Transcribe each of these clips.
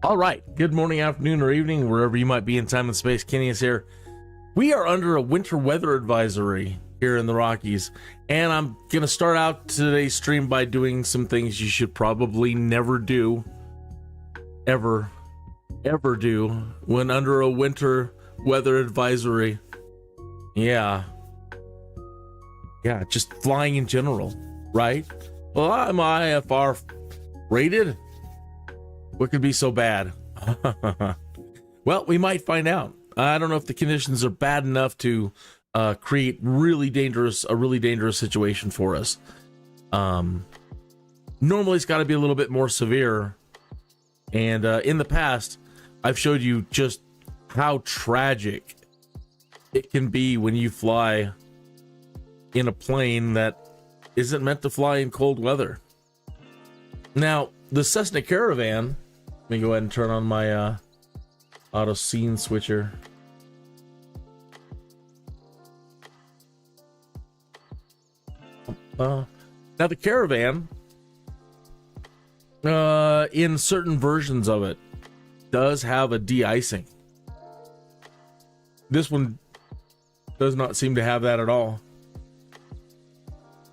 All right. Good morning, afternoon, or evening, wherever you might be in time and space. Kenny is here. We are under a winter weather advisory here in the Rockies, and I'm going to start out today's stream by doing some things you should probably never do, ever do when under a winter weather advisory. Yeah, just flying in general, right? Well, I'm IFR rated. What could be so bad? Well, we might find out. I don't know if the conditions are bad enough to create a really dangerous situation for us. Normally, it's got to be a little bit more severe. And in the past, I've showed you just how tragic it can be when you fly in a plane that isn't meant to fly in cold weather. Now, the Cessna Caravan, let me go ahead and turn on my auto scene switcher. Now the Caravan, in certain versions of it, does have a de-icing. This one does not seem to have that at all.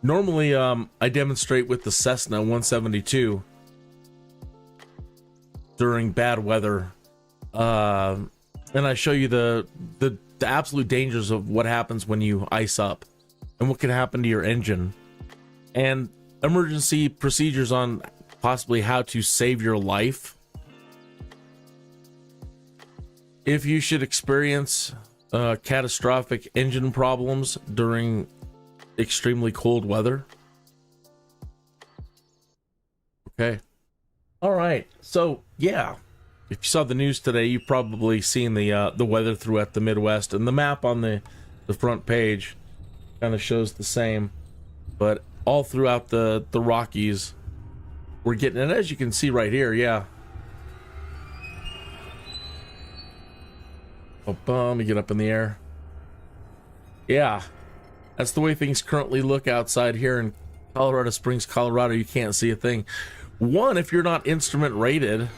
Normally, I demonstrate with the Cessna 172 during bad weather, and I show you the absolute dangers of what happens when you ice up and what can happen to your engine, and emergency procedures on possibly how to save your life if you should experience catastrophic engine problems during extremely cold weather. Okay. All right. So yeah, if you saw the news today, you've probably seen the weather throughout the Midwest, and the map on the front page kind of shows the same, but all throughout the Rockies we're getting, and as you can see right here, yeah. Let me get up in the air. Yeah. That's the way things currently look outside here in Colorado Springs, Colorado. You can't see a thing. One, if you're not instrument rated,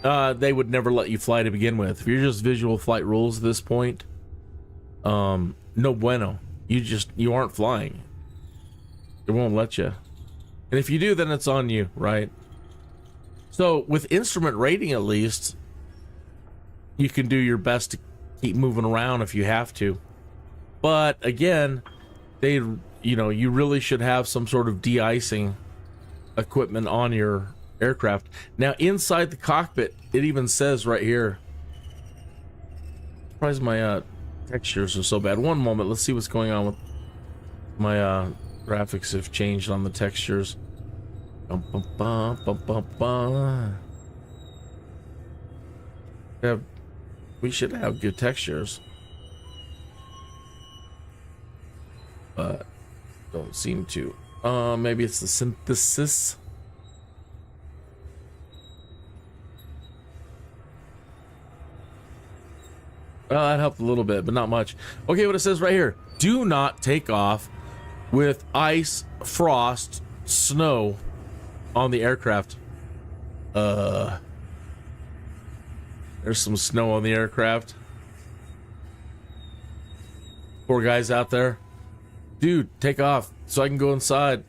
they would never let you fly to begin with. If you're just visual flight rules at this point, no bueno. You aren't flying. It won't let you. And if you do, then it's on you, right? So with instrument rating, at least, you can do your best to keep moving around if you have to. But again, you really should have some sort of de-icing equipment on your aircraft. Now, inside the cockpit, it even says right here. Surprised my textures are so bad. One moment, let's see what's going on with my graphics have changed on the textures. Yeah, we should have good textures, but don't seem to. Maybe it's the synthesis. Well, that helped a little bit, but not much. Okay, what it says right here: do not take off with ice, frost, snow on the aircraft. There's some snow on the aircraft. Poor guys out there. Dude, take off so I can go inside.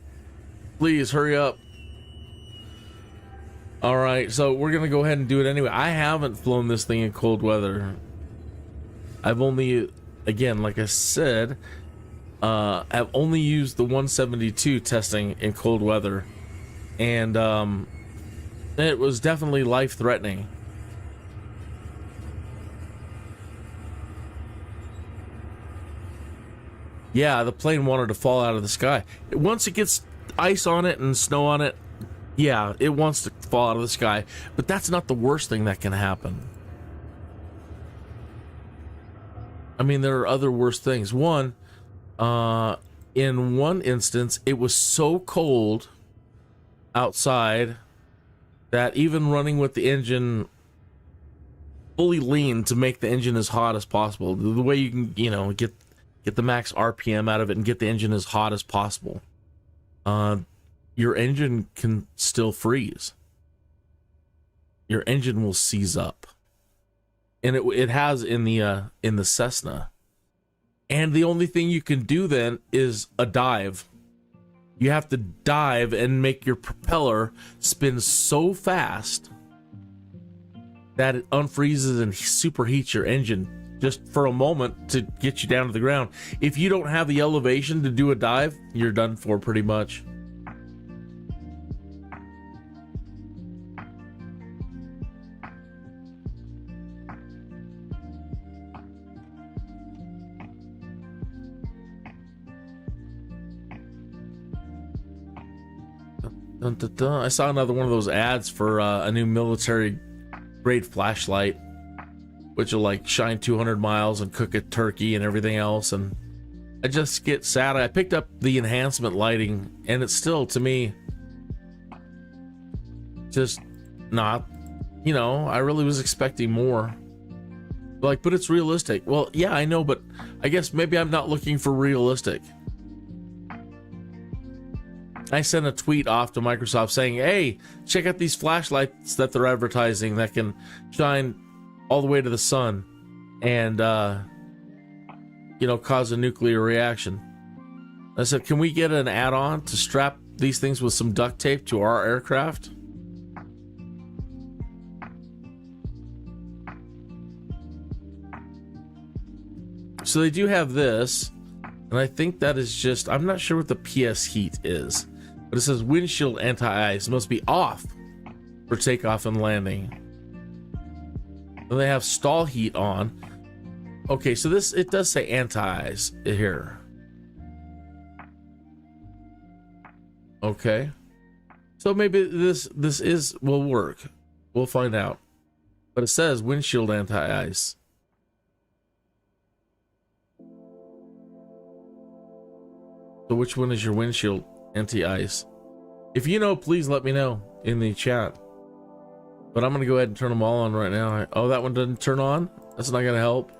Please hurry up. All right, so we're gonna go ahead and do it anyway. I haven't flown this thing in cold weather. I've only, again, like I said, I've only used the 172 testing in cold weather, and it was definitely life-threatening. Yeah, the plane wanted to fall out of the sky. Once it gets ice on it and snow on it, yeah, it wants to fall out of the sky. But that's not the worst thing that can happen. I mean, there are other worse things. One, in one instance, it was so cold outside that even running with the engine fully leaned to make the engine as hot as possible, the way you can, get the max RPM out of it and get the engine as hot as possible, your engine can still freeze. your engine will seize up. And it has in the Cessna. And the only thing you can do then is a dive. You have to dive and make your propeller spin so fast that it unfreezes and superheats your engine just for a moment to get you down to the ground. If you don't have the elevation to do a dive, you're done for pretty much. Dun, dun, dun. I saw another one of those ads for a new military grade flashlight, which will like shine 200 miles and cook a turkey and everything else. And I just get sad. I picked up the enhancement lighting, and it's still, to me, just not, you know, I really was expecting more. Like, but it's realistic. Well, yeah, I know, but I guess maybe I'm not looking for realistic. I sent a tweet off to Microsoft saying, hey, check out these flashlights that they're advertising that can shine all the way to the sun and, you know, cause a nuclear reaction. I said, can we get an add-on to strap these things with some duct tape to our aircraft? So they do have this, and I think that is just, I'm not sure what the PS heat is. But it says windshield anti-ice must be off for takeoff and landing. And they have stall heat on. Okay, so this, it does say anti-ice here. Okay. So maybe this will work. We'll find out. But it says windshield anti-ice. So which one is your windshield anti-ice? If you know, please let me know in the chat. But I'm gonna go ahead and turn them all on right now. Oh, that one doesn't turn on? That's not gonna help.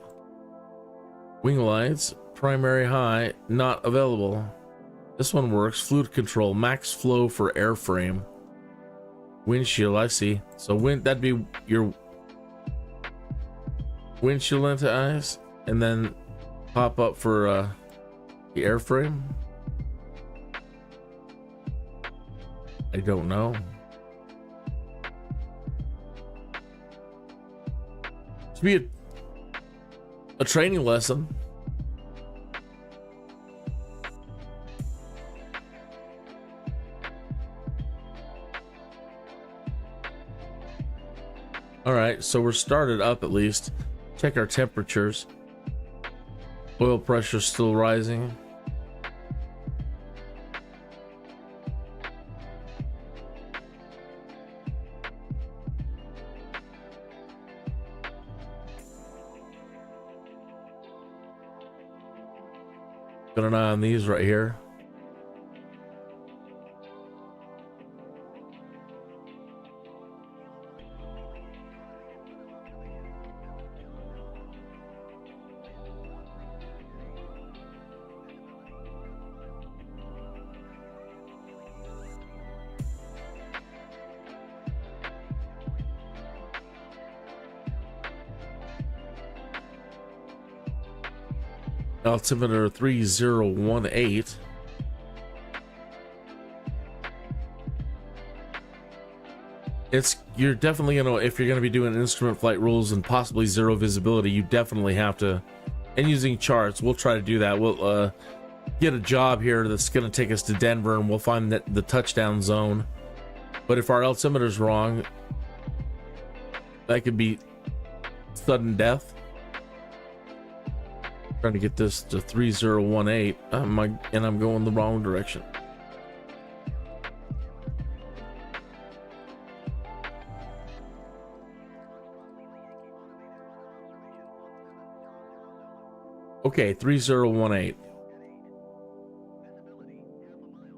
Wing lights, primary high, not available. This one works. Fluid control, max flow for airframe. Windshield, I see. So that'd be your windshield anti-ice, and then pop up for the airframe. I don't know. Should be a training lesson. All right, so we're started up at least. Check our temperatures. Oil pressure still rising. Got an eye on these right here. Altimeter 3018. You're definitely gonna, if you're gonna be doing instrument flight rules and possibly zero visibility, you definitely have to, and using charts, we'll try to do that. We'll get a job here that's gonna take us to Denver, and we'll find that the touchdown zone. But if our altimeter's wrong, that could be sudden death. Trying to get this to 3018, and I'm going the wrong direction. Okay, 3018.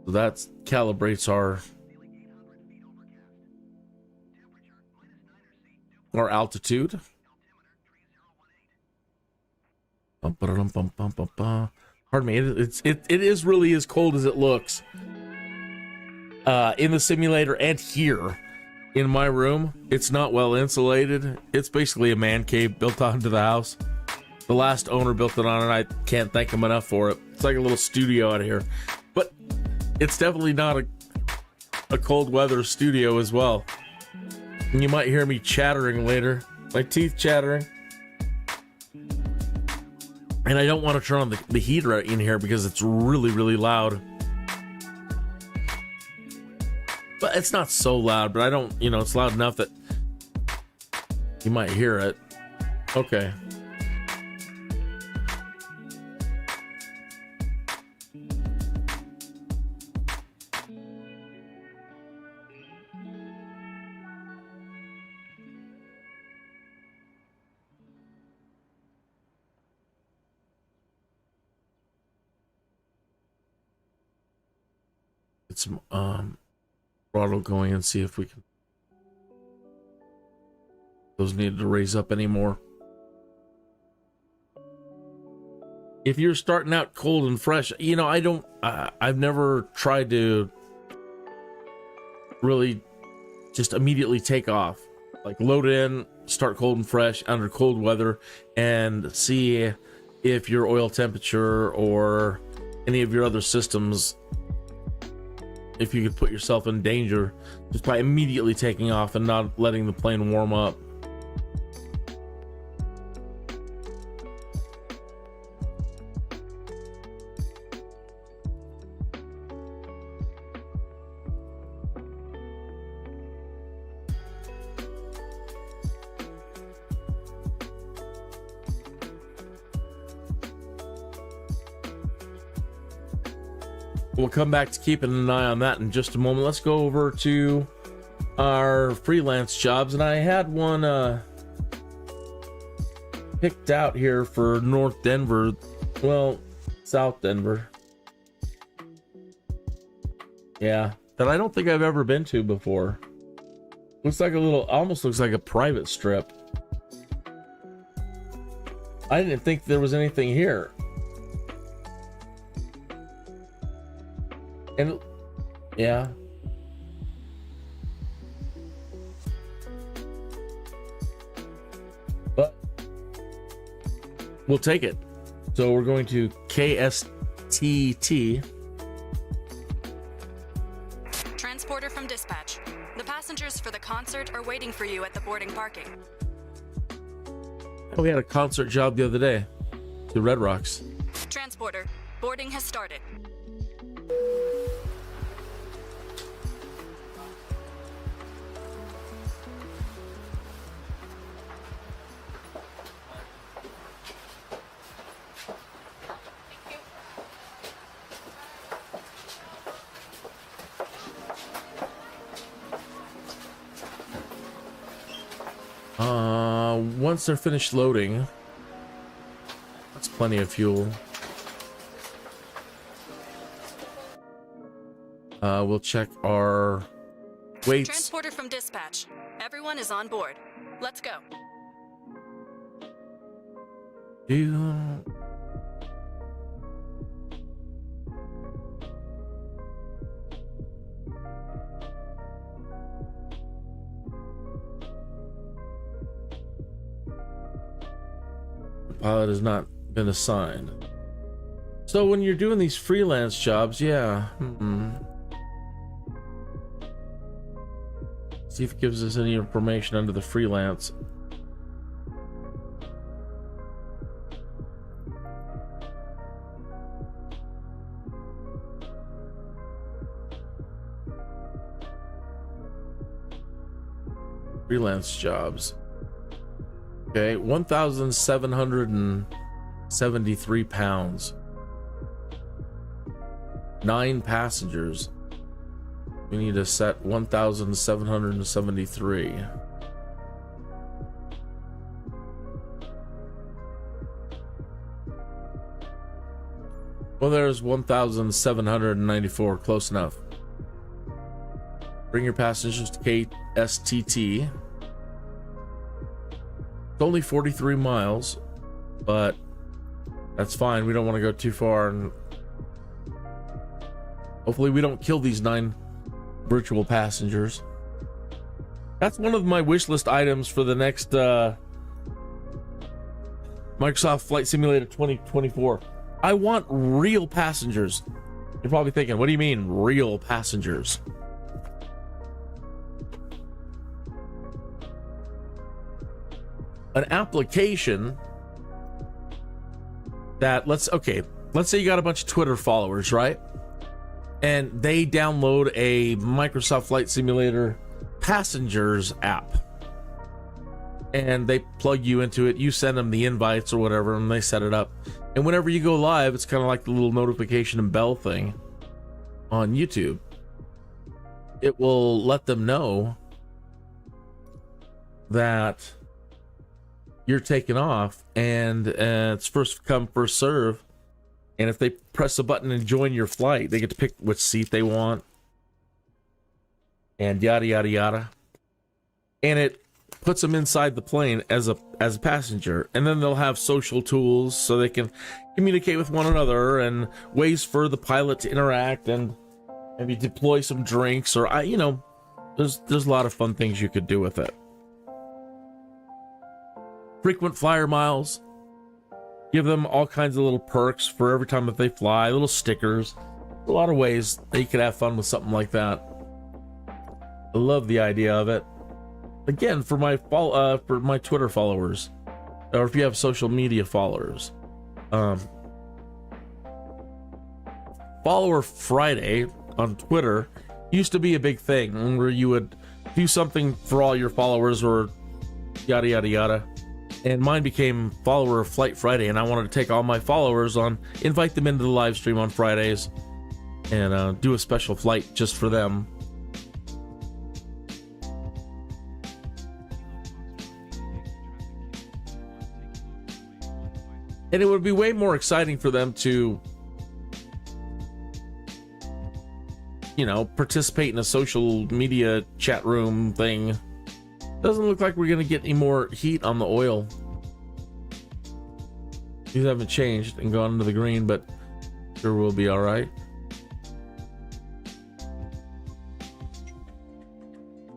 So that calibrates our altitude. Pardon me, it is really as cold as it looks in the simulator and here. in my room. It's not well insulated. It's basically a man cave built onto the house. The last owner built it on, and I can't thank him enough for it. It's like a little studio out here, but it's definitely not a cold weather studio as well. And you might hear me chattering later, my teeth chattering. And I don't want to turn on the heater in here because it's really, really loud. But it's not so loud, but I don't, you know, it's loud enough that you might hear it. Okay. Get some throttle going and see if we can. Those needed to raise up anymore. If you're starting out cold and fresh, you know, I've never tried to really just immediately take off. Like load in, start cold and fresh under cold weather, and see if your oil temperature or any of your other systems, if you could put yourself in danger just by immediately taking off and not letting the plane warm up. We'll come back to keeping an eye on that in just a moment. Let's go over to our freelance jobs, and I had one picked out here for North Denver, well, South Denver. Yeah, that I don't think I've ever been to before. Looks like a little, almost looks like a private strip. I didn't think there was anything here. And yeah, but we'll take it. So we're going to KSTT. Transporter from dispatch. The passengers for the concert are waiting for you at the boarding parking. Oh, we had a concert job the other day to Red Rocks. Transporter, boarding has started. Once they're finished loading, that's plenty of fuel. We'll check our weights. Transporter from dispatch. Everyone is on board. Let's go. Pilot has not been assigned. So when you're doing these freelance jobs, yeah. See if it gives us any information under the freelance. Freelance jobs. Okay, 1,773 pounds. 9 passengers. We need to set 1,773. Well, there's 1,794. Close enough. Bring your passengers to KSTT. It's only 43 miles, but that's fine. We don't want to go too far, and hopefully we don't kill these 9 virtual passengers. That's one of my wish list items for the next Microsoft Flight Simulator 2024. I want real passengers. You're probably thinking, what do you mean real passengers? An application that let's say you got a bunch of Twitter followers, right? And they download a Microsoft Flight Simulator Passengers app. And they plug you into it, you send them the invites or whatever, and they set it up. And whenever you go live, it's kind of like the little notification and bell thing on YouTube. It will let them know that you're taking off, and it's first come, first serve. And if they press a button and join your flight, they get to pick which seat they want, and yada yada yada. And it puts them inside the plane as a passenger, and then they'll have social tools so they can communicate with one another, and ways for the pilot to interact, and maybe deploy some drinks, or there's a lot of fun things you could do with it. Frequent flyer miles, give them all kinds of little perks for every time that they fly, little stickers, a lot of ways that you could have fun with something like that. I love the idea of it. Again, for my Twitter followers, or if you have social media followers, Follower Friday on Twitter used to be a big thing where you would do something for all your followers or yada yada yada. And mine became Follower Flight Friday, and I wanted to take all my followers on, invite them into the live stream on Fridays, and do a special flight just for them. And it would be way more exciting for them to, participate in a social media chat room thing. Doesn't look like we're going to get any more heat on the oil. These haven't changed and gone into the green, but sure we'll be all right.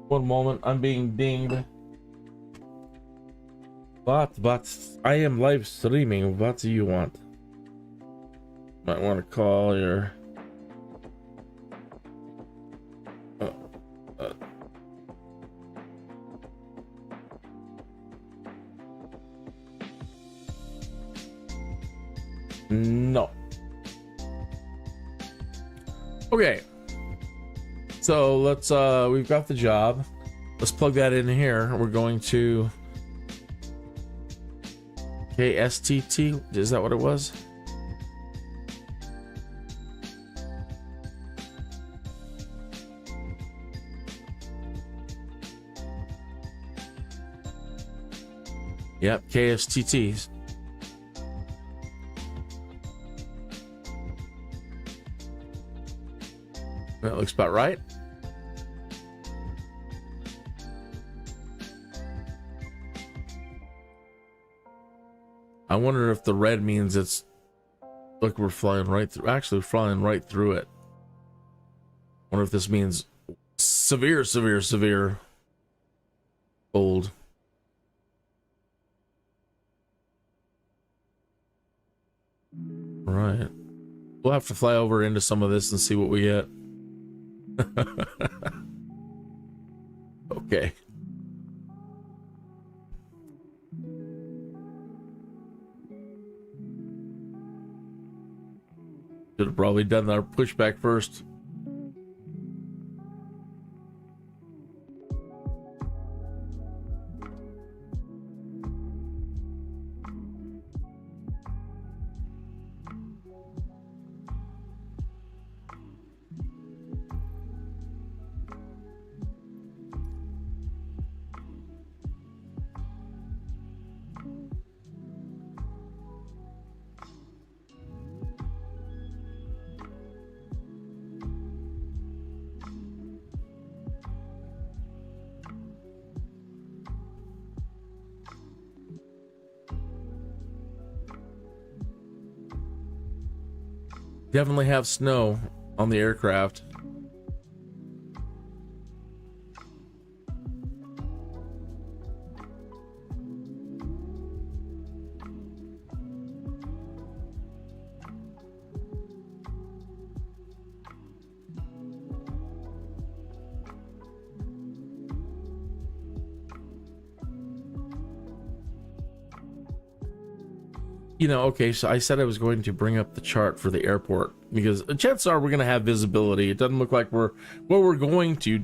One moment, I'm being dinged. But I am live streaming. What do you want? Might want to call your... No. Okay. So let's we've got the job. Let's plug that in here. We're going to KSTT. Is that what it was? Yep, KSTT. That looks about right. I wonder if the red means it's... Look, we're flying right through... Actually, we're flying right through it. Wonder if this means severe cold. Right. We'll have to fly over into some of this and see what we get. Okay. Should have probably done our pushback first. Definitely have snow on the aircraft. You know, okay, so I said I was going to bring up the chart for the airport because chances are we're going to have visibility. It doesn't look like where we're going to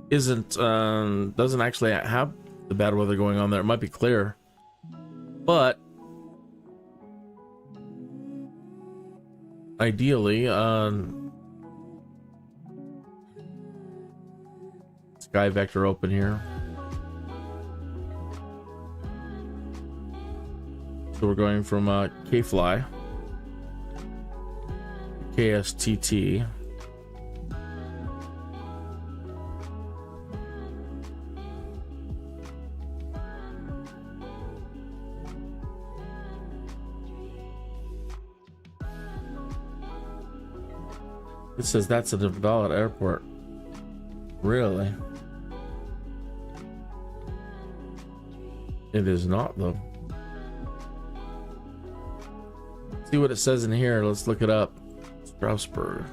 isn't doesn't actually have the bad weather going on there. It might be clear, but ideally, sky vector open here. So we're going from K-Fly, KSTT. It says that's a developed airport. Really? It is not, though. See what it says in here. Let's look it up. Strasbourg.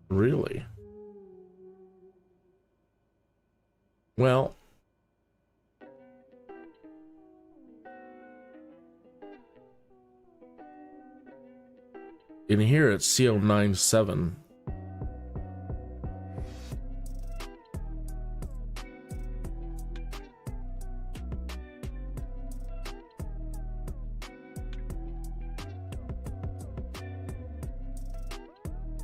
Really? Well, in here it's CO97.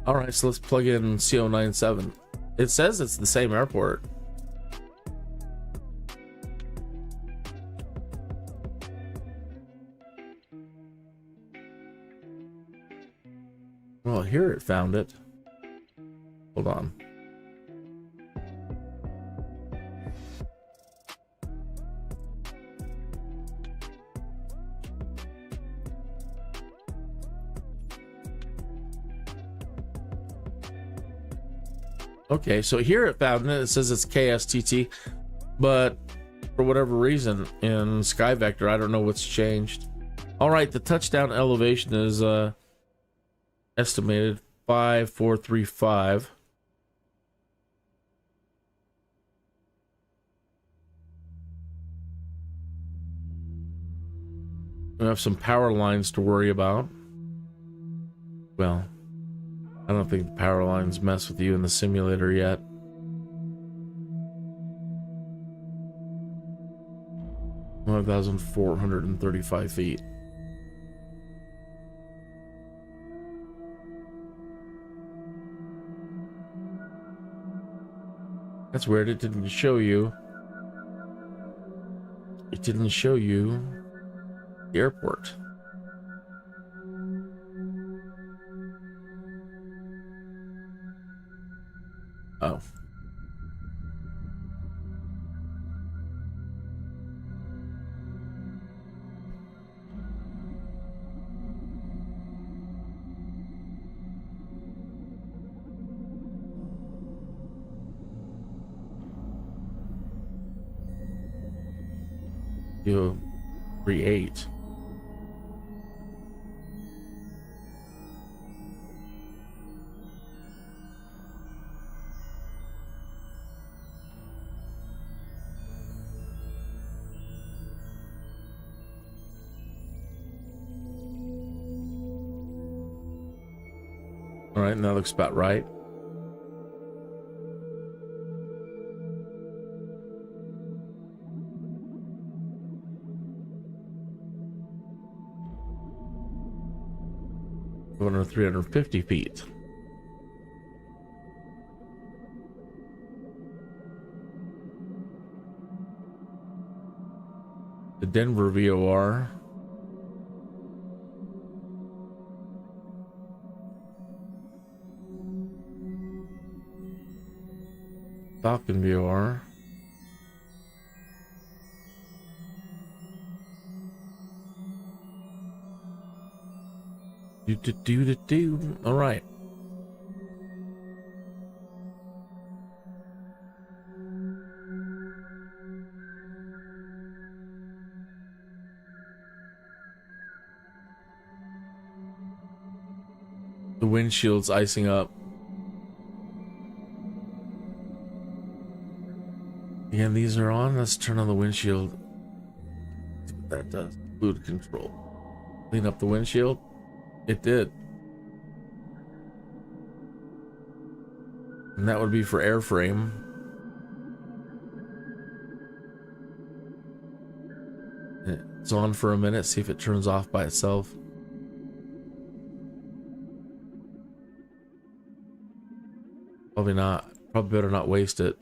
All right, so let's plug in CO97. It says it's the same airport. Well, here it found it. Hold on. Okay, so here it found it. It says it's KSTT, but for whatever reason in Sky Vector, I don't know what's changed. All right, the touchdown elevation is estimated 5435. We have some power lines to worry about. Well, I don't think the power lines mess with you in the simulator yet. $1,435 feet. That's weird. It didn't show you. It didn't show you the airport. Oh. You create. All right, and that looks about right. Under 350 feet. The Denver VOR. Falcon VOR. Do. All right. The windshield's icing up. Again, these are on. Let's turn on the windshield. See what that does. Fluid control. Clean up the windshield. It did. And that would be for airframe. It's on for a minute. See if it turns off by itself. Probably not. Probably better not waste it.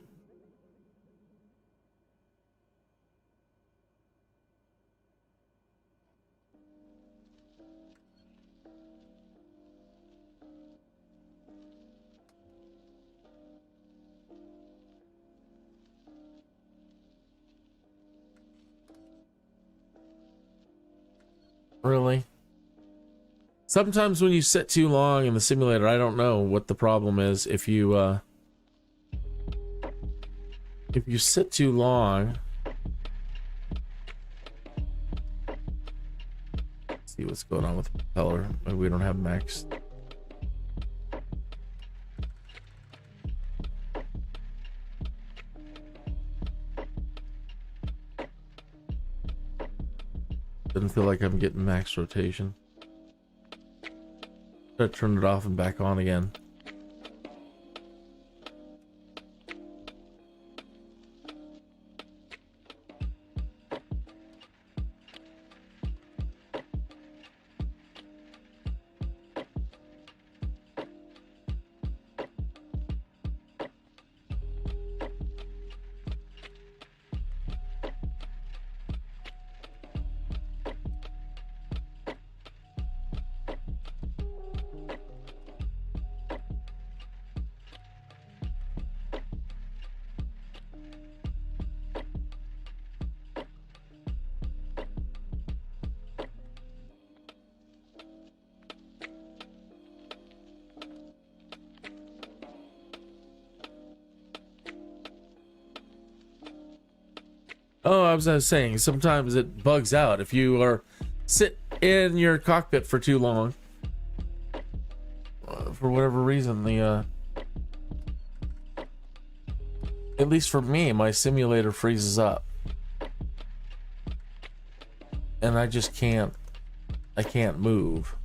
Really? Sometimes when you sit too long in the simulator, I don't know what the problem is. If you sit too long, let's see what's going on with the propeller. Maybe we don't have max. Doesn't feel like I'm getting max rotation. Gotta turn it off and back on again. Oh, I was saying, sometimes it bugs out if you are sit in your cockpit for too long. For whatever reason, the at least for me, my simulator freezes up, and I just can't. I can't move.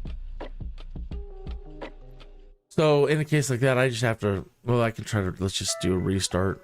So in a case like that, I just have to. Well, I can try to. Let's just do a restart.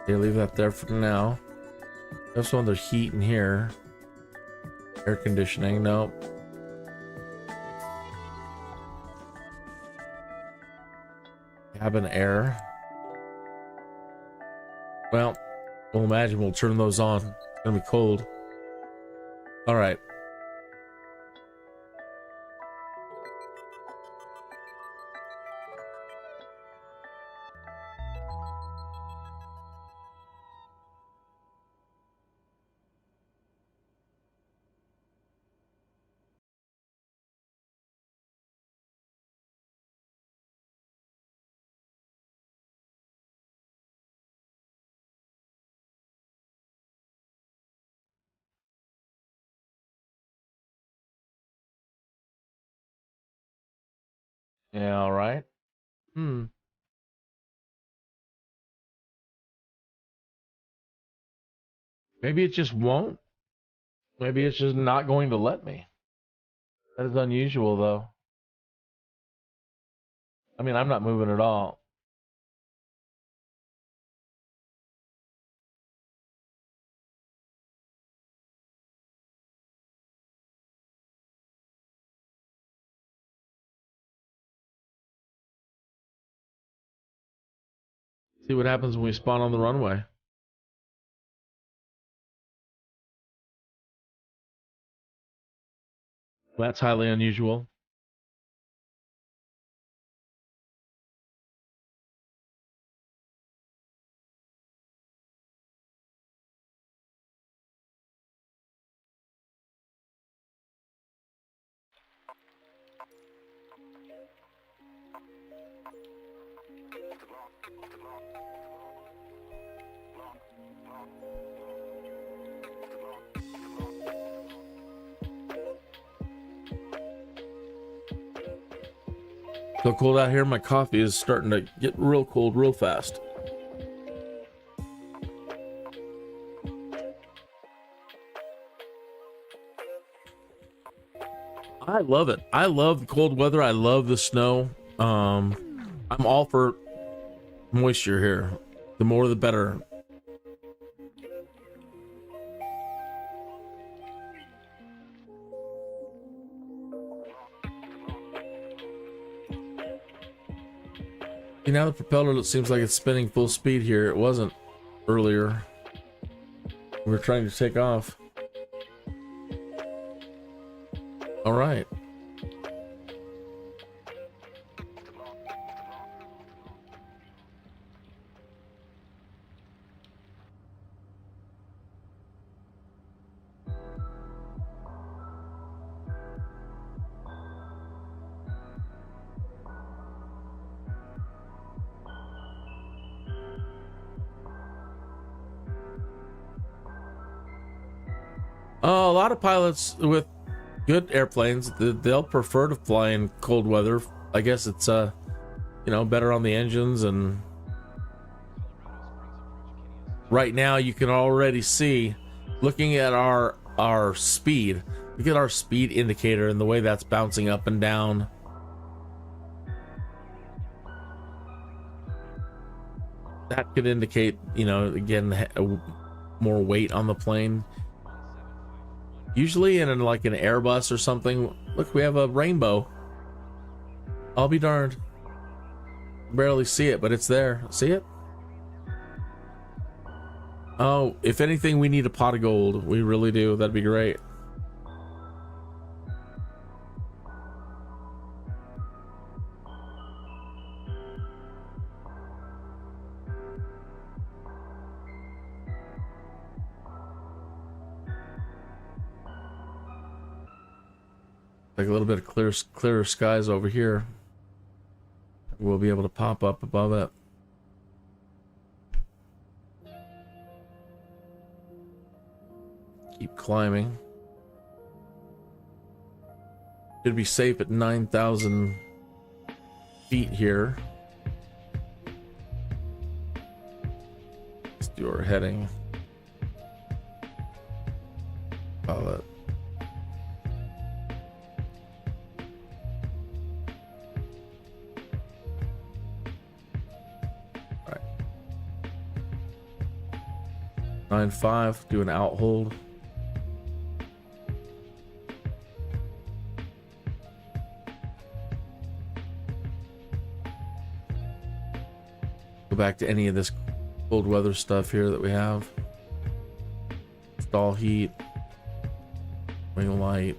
Okay, leave that there for now. There's some other heat in here. Air conditioning, nope. Cabin air. Well, we'll imagine we'll turn those on. It's gonna be cold. All right. Yeah, all right. Maybe it just won't. Maybe it's just not going to let me. That is unusual, though. I mean, I'm not moving at all. See what happens when we spawn on the runway. That's highly unusual. So cold out here, my coffee is starting to get real cold real fast. I love it. I love the cold weather. I love the snow. I'm all for moisture here. The more the better. See, now the propeller seems like it's spinning full speed here. It wasn't earlier. We were trying to take off. All right. A lot of pilots with good airplanes, they'll prefer to fly in cold weather. I guess it's you know, better on the engines. And right now you can already see, looking at our speed, look at our speed indicator and the way that's bouncing up and down. That could indicate, you know, again, more weight on the plane. Usually in like an Airbus or something, look, we have a rainbow. I'll be darned. Barely see it, but it's there. See it? Oh, if anything, we need a pot of gold. We really do. That'd be great. Like a little bit of clearer skies over here. We'll be able to pop up above it. Keep climbing. Should be safe at 9,000 feet here. Let's do our heading. Follow it. All right. 9.5. Do an out hold. Back to any of this cold weather stuff here that we have. Stall heat, wing light.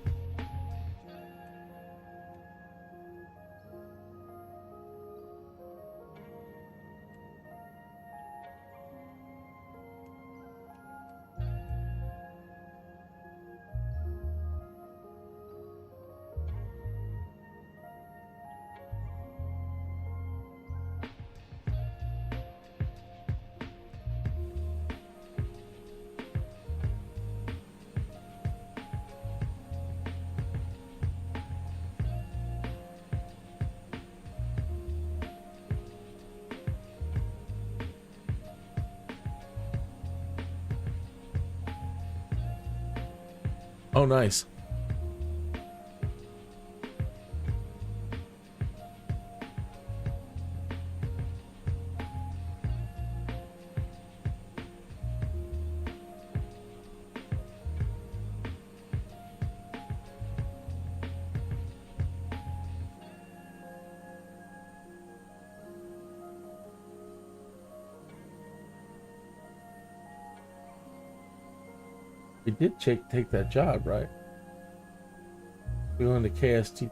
Oh, nice. We did take that job, right? We went to KST.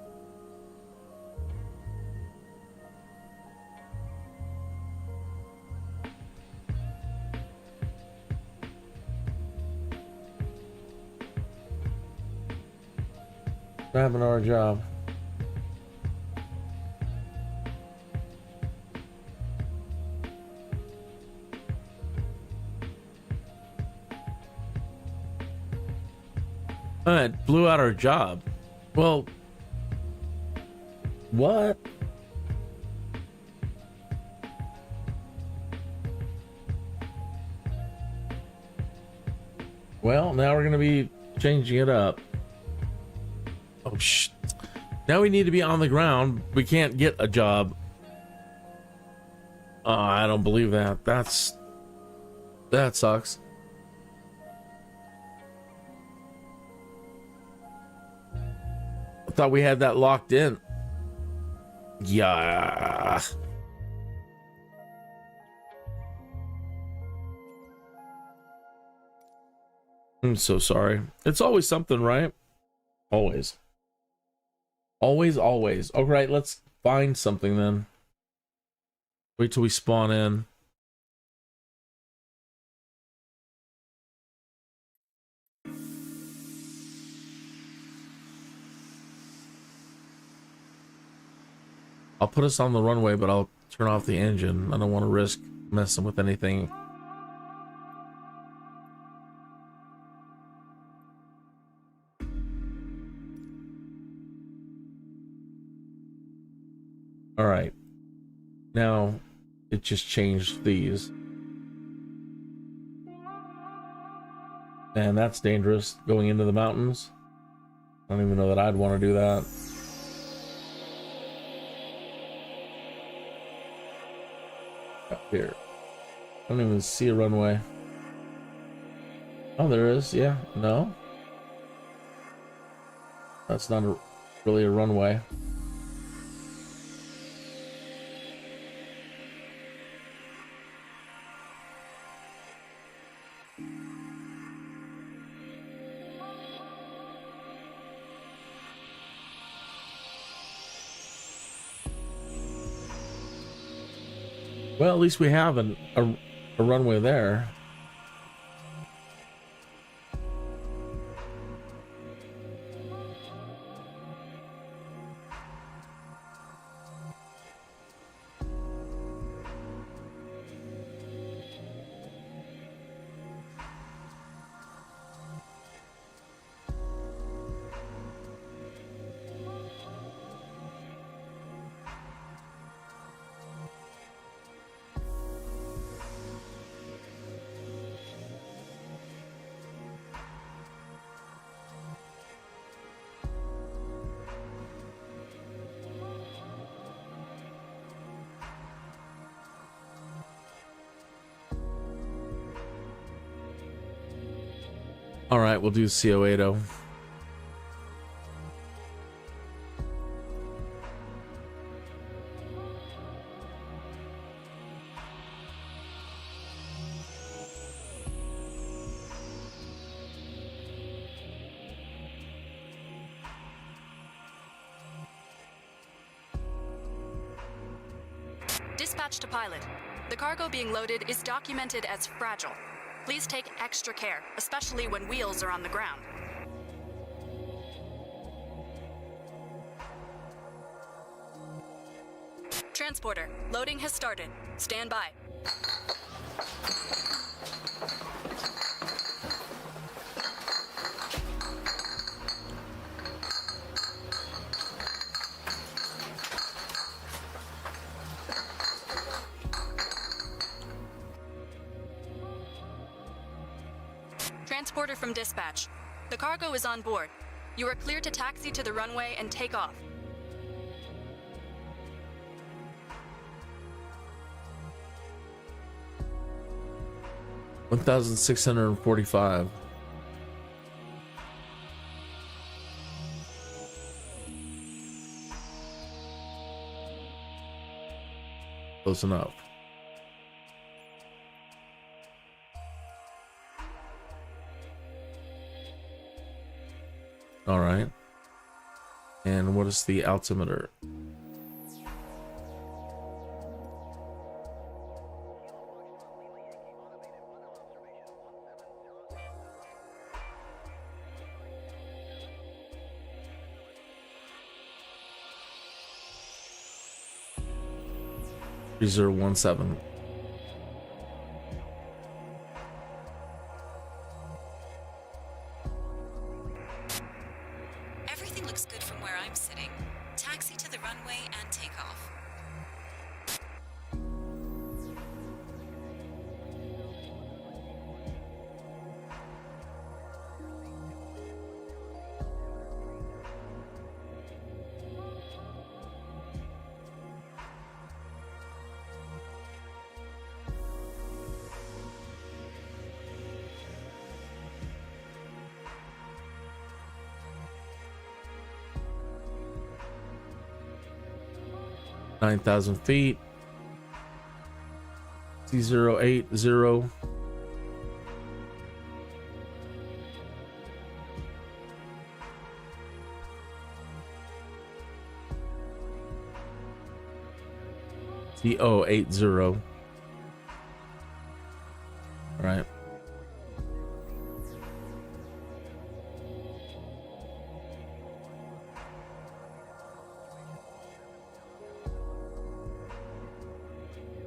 Grabbing our job. It blew out our job. Well, what? Well, now we're gonna be changing it up. Oh shit. Now we need to be on the ground. We can't get a job. Oh, I don't believe that. That sucks. I thought we had that locked in. Yeah. I'm so sorry. It's always something, right? Always. Always, always. All right, let's find something then. Wait till we spawn in. I'll put us on the runway, but I'll turn off the engine. I don't want to risk messing with anything. All right. Now it just changed these. And that's dangerous, going into the mountains. I don't even know that I'd want to do that. Up here. I don't even see a runway. Oh, there is. Yeah. No. That's not really a runway. Well, at least we have a runway there. All right, we'll do CO80. Dispatch to pilot. The cargo being loaded is documented as fragile. Please take extra care, especially when wheels are on the ground. Transporter, loading has started. Stand by. Transporter from dispatch. The cargo is on board. You are clear to taxi to the runway and take off. $1,645. Close enough. All right. And what is the altimeter? $3017. Everything looks good from where I'm sitting. Taxi to the runway and take off. $9,000 feet. C080. C080. All right.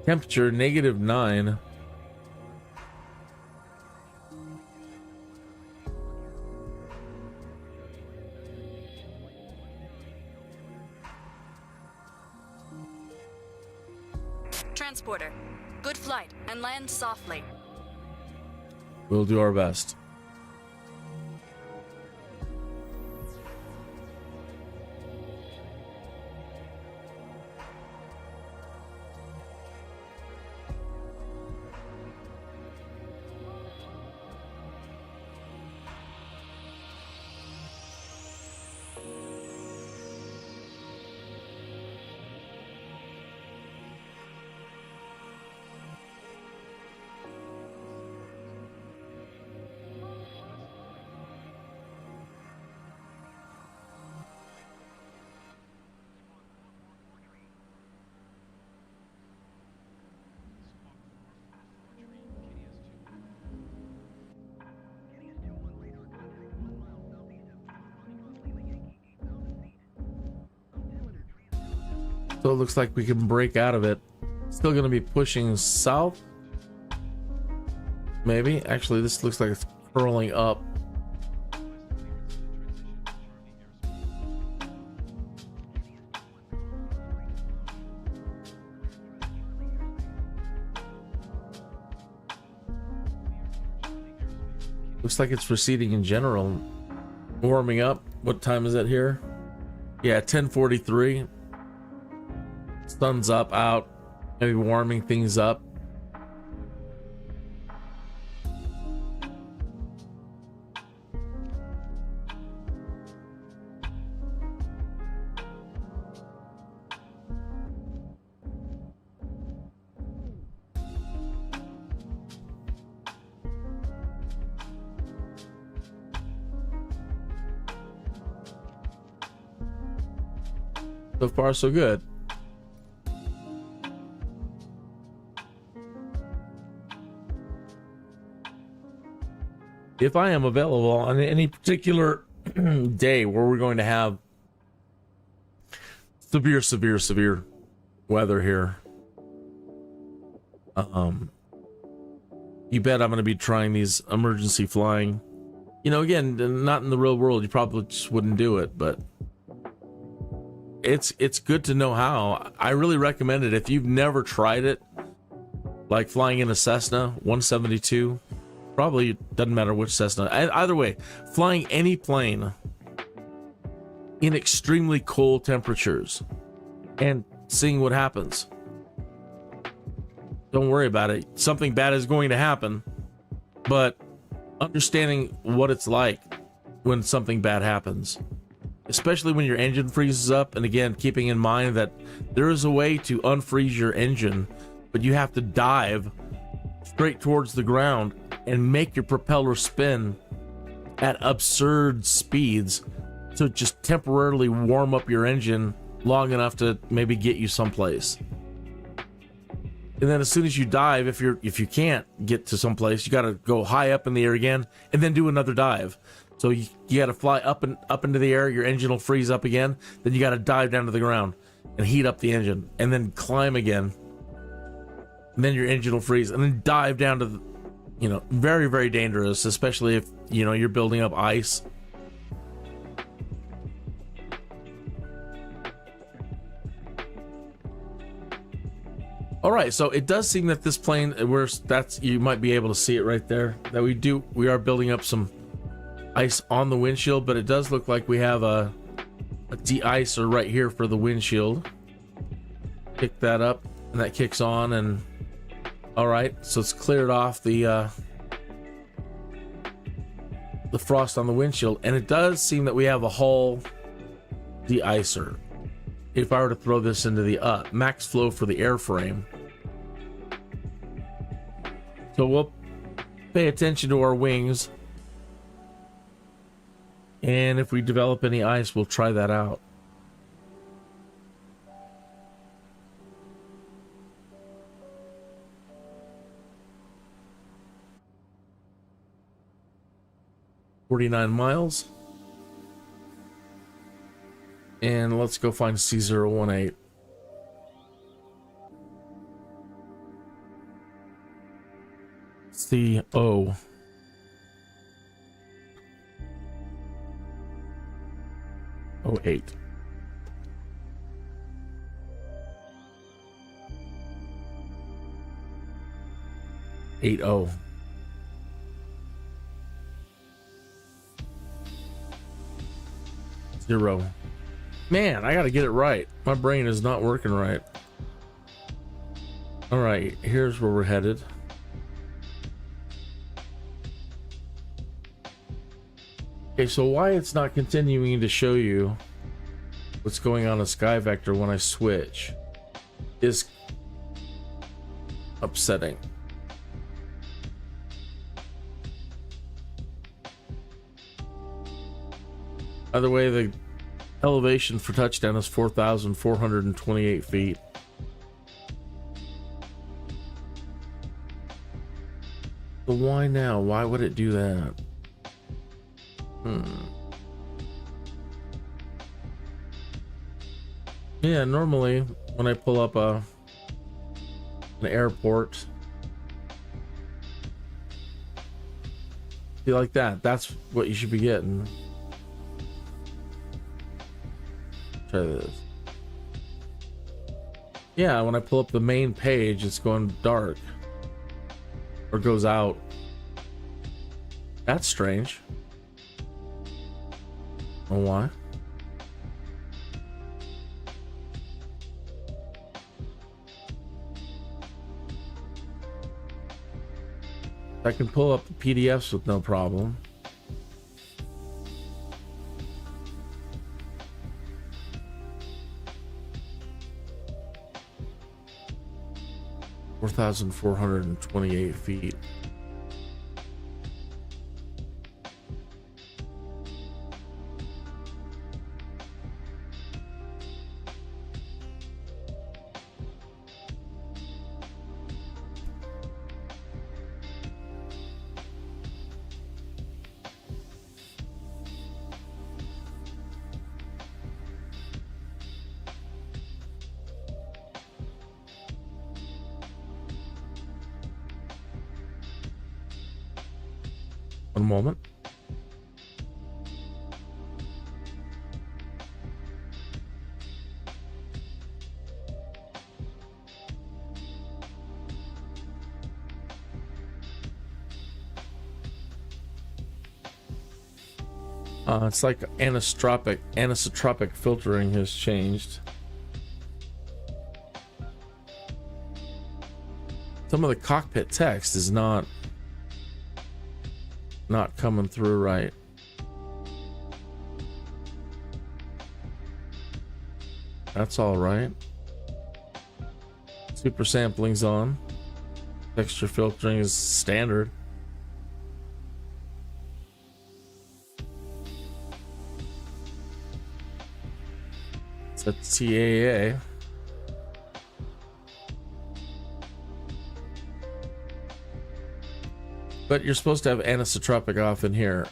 Temperature -9. Transporter, good flight and land softly. We'll do our best. So it looks like we can break out of it. Still going to be pushing south. Maybe. Actually, this looks like it's curling up. Looks like it's receding in general. Warming up. What time is it here? Yeah, 10:43. Sun's up, out, maybe warming things up. So far, so good. If I am available on any particular day where we're going to have severe weather here, you bet I'm going to be trying these emergency flying. You know, again, not in the real world, you probably just wouldn't do it, but it's good to know how. I really recommend it if you've never tried it, like flying in a Cessna 172. Probably doesn't matter which Cessna. Either way, flying any plane in extremely cold temperatures and seeing what happens. Don't worry about it. Something bad is going to happen, but understanding what it's like when something bad happens, especially when your engine freezes up. And again, keeping in mind that there is a way to unfreeze your engine, but you have to dive straight towards the ground and make your propeller spin at absurd speeds to just temporarily warm up your engine long enough to maybe get you someplace. And then as soon as you dive, if you can't get to someplace, you got to go high up in the air again and then do another dive. So you got to fly up into the air, your engine will freeze up again, then you got to dive down to the ground and heat up the engine and then climb again. And then your engine will freeze and then dive down to the, you know, very, very dangerous, especially if, you know, you're building up ice. All right, so it does seem that this plane, you might be able to see it right there, that we are building up some ice on the windshield, but it does look like we have a de-icer right here for the windshield. Pick that up, and that kicks on, and all right, so it's cleared off the frost on the windshield, and it does seem that we have a hull de-icer. If I were to throw this into the max flow for the airframe. So we'll pay attention to our wings. And if we develop any ice, we'll try that out. "49 miles. And let's go find C018. CO. Oh, 8. Eight O. Zero. Man, I gotta get it right. My brain is not working right. All right, here's where we're headed. Okay, so why it's not continuing to show you what's going on in Sky Vector when I switch is upsetting. By the way, the elevation for touchdown is 4,428 feet. But why now? Why would it do that? Yeah, normally when I pull up an airport, be like that. That's what you should be getting. Try this. Yeah, when I pull up the main page, it's going dark or goes out. That's strange. Oh, why? I can pull up the PDFs with no problem. Four 4,428 feet. One moment. It's like anisotropic filtering has changed. Some of the cockpit text is not coming through right. That's all right. Super sampling's on. Texture filtering is standard. That's TAA. But you're supposed to have anisotropic off in here.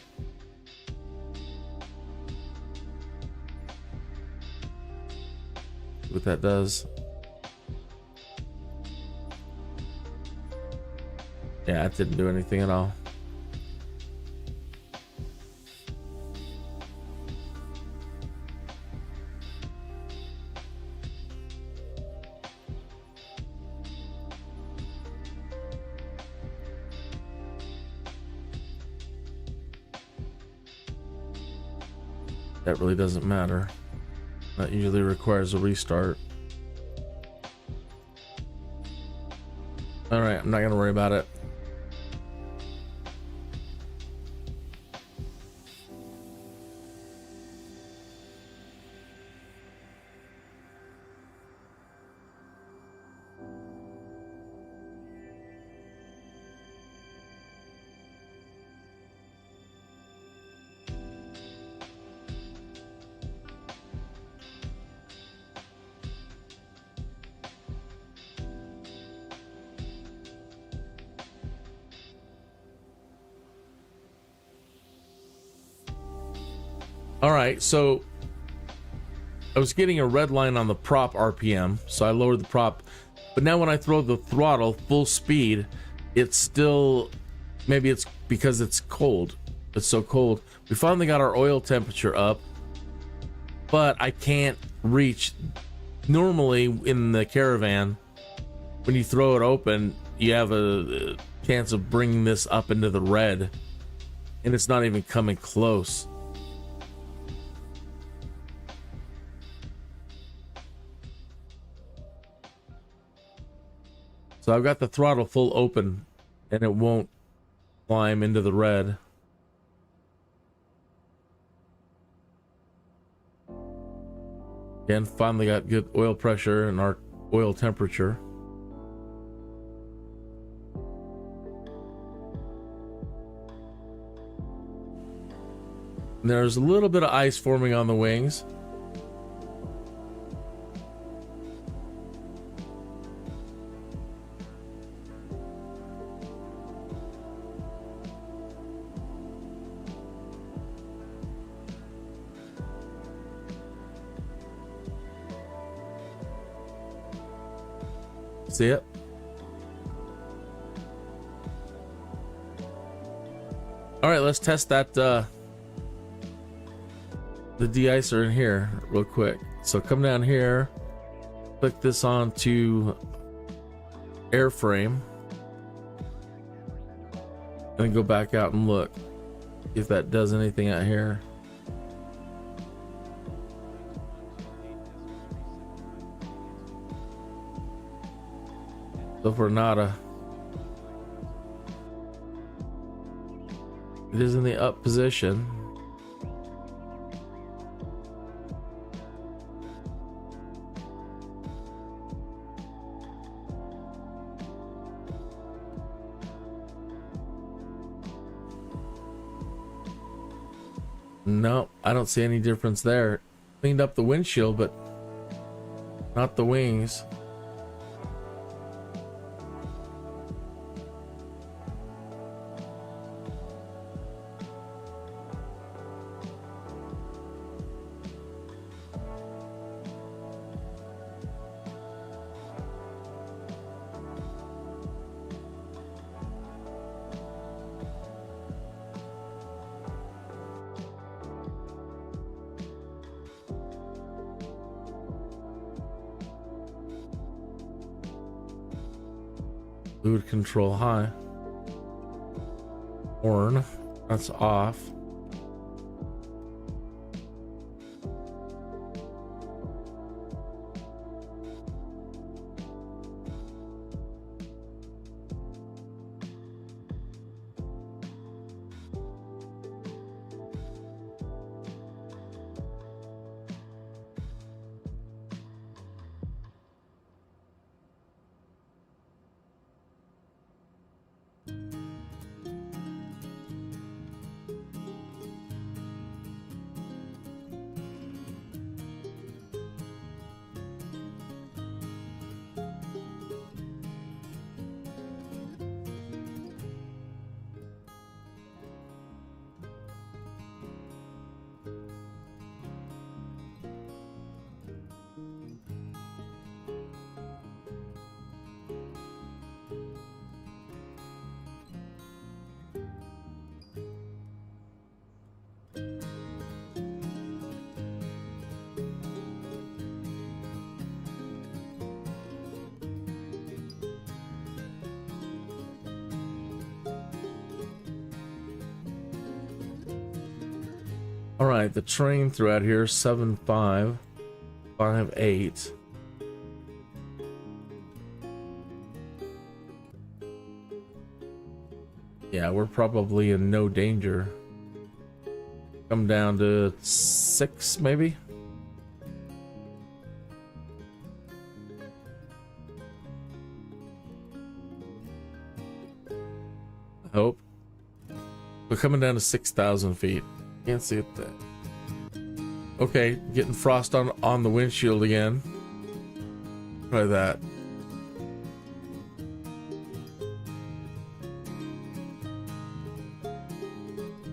See what that does. Yeah, it didn't do anything at all. That really doesn't matter. That usually requires a restart. All right, I'm not gonna worry about it. All right, so I was getting a red line on the prop RPM, so I lowered the prop. But now when I throw the throttle full speed, it's still, maybe it's because it's cold. It's so cold. We finally got our oil temperature up, but I can't reach. Normally in the Caravan, when you throw it open, you have a chance of bringing this up into the red, and it's not even coming close. So I've got the throttle full open and it won't climb into the red. Again, finally got good oil pressure and our oil temperature. And there's a little bit of ice forming on the wings. See it? All right, let's test that the de-icer in here real quick. So come down here, click this onto airframe, and then go back out and look if that does anything out here. So for nada. It is in the up position. No, I don't see any difference there. Cleaned up the windshield, but not the wings. Fluid control high. Horn, that's off. All right, the train throughout here 7558. Yeah, we're probably in no danger. Come down to 6, maybe. I hope. We're coming down to 6,000 feet. Can't see it there. Okay, getting frost on the windshield again. Try that.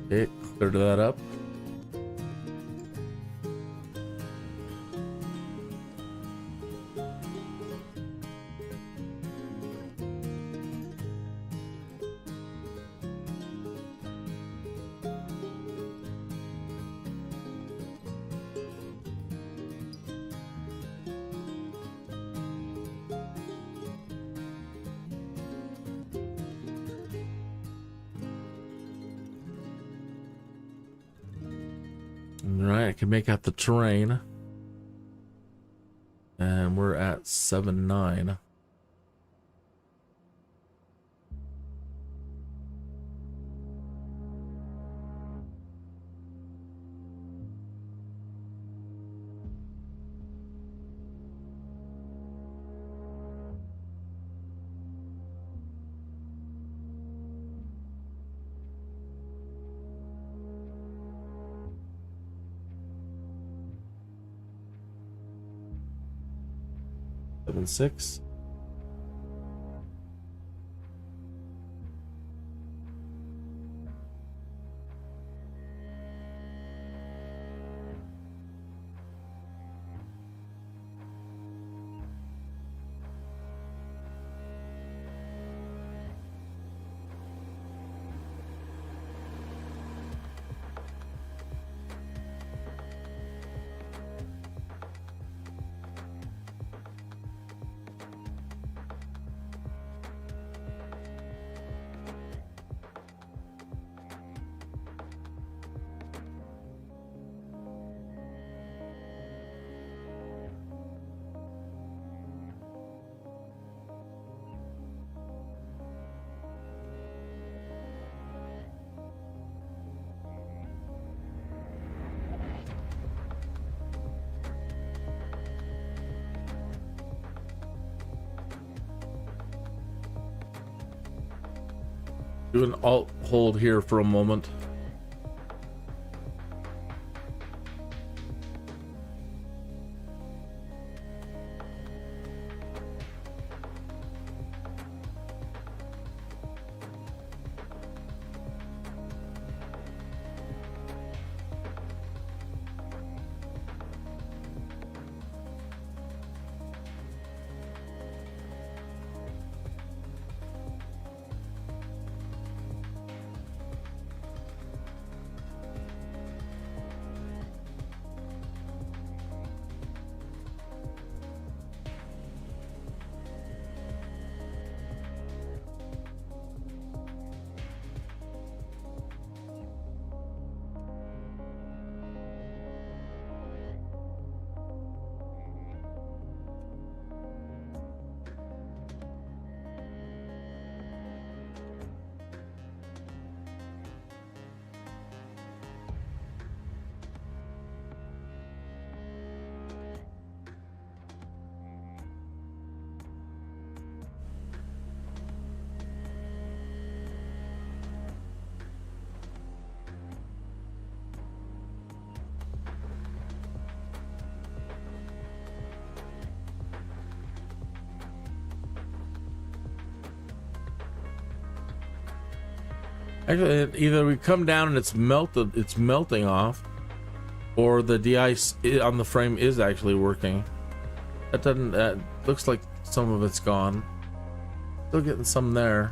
Okay, cleared that up. Alright, I can make out the terrain. And we're at 7-9. Seven, 6. Do an alt hold here for a moment. Actually, either we come down and it's melting off, or the de-ice on the frame is actually working. That doesn't. Looks like some of it's gone. Still getting some there.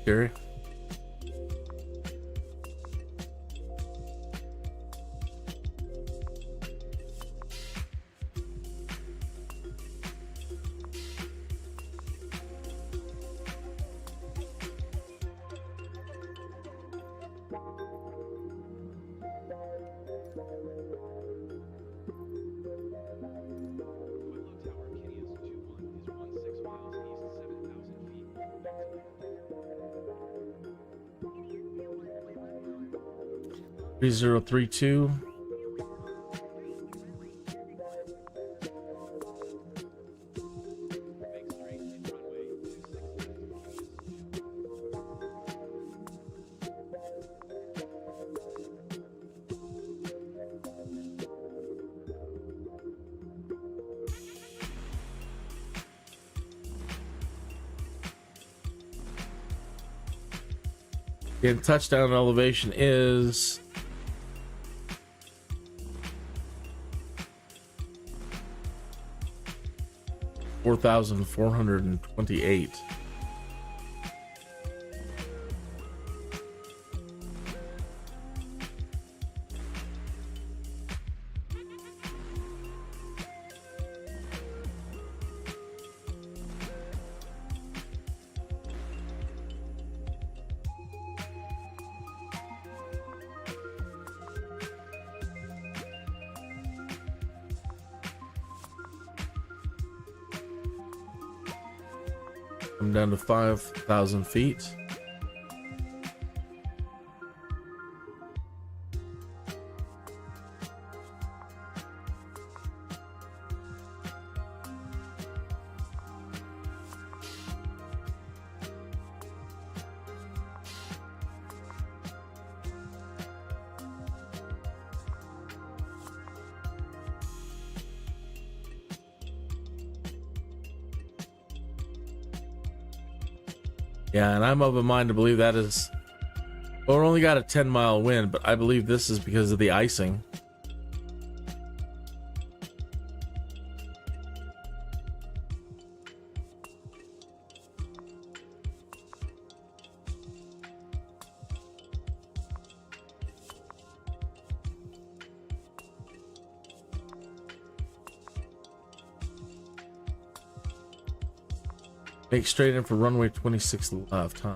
Scary. Three 3032. And touchdown elevation is 4,428. I'm down to 5,000 feet. Yeah, and I'm of a mind to believe that is... Well, we're only got a 10-mile wind, but I believe this is because of the icing. Make straight in for runway 26 left, huh?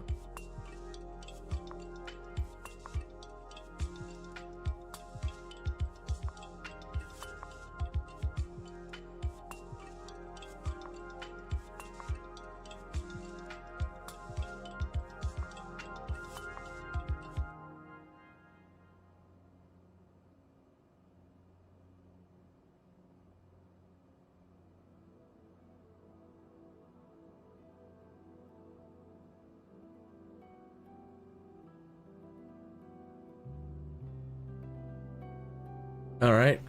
All right,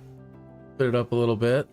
cleared up a little bit.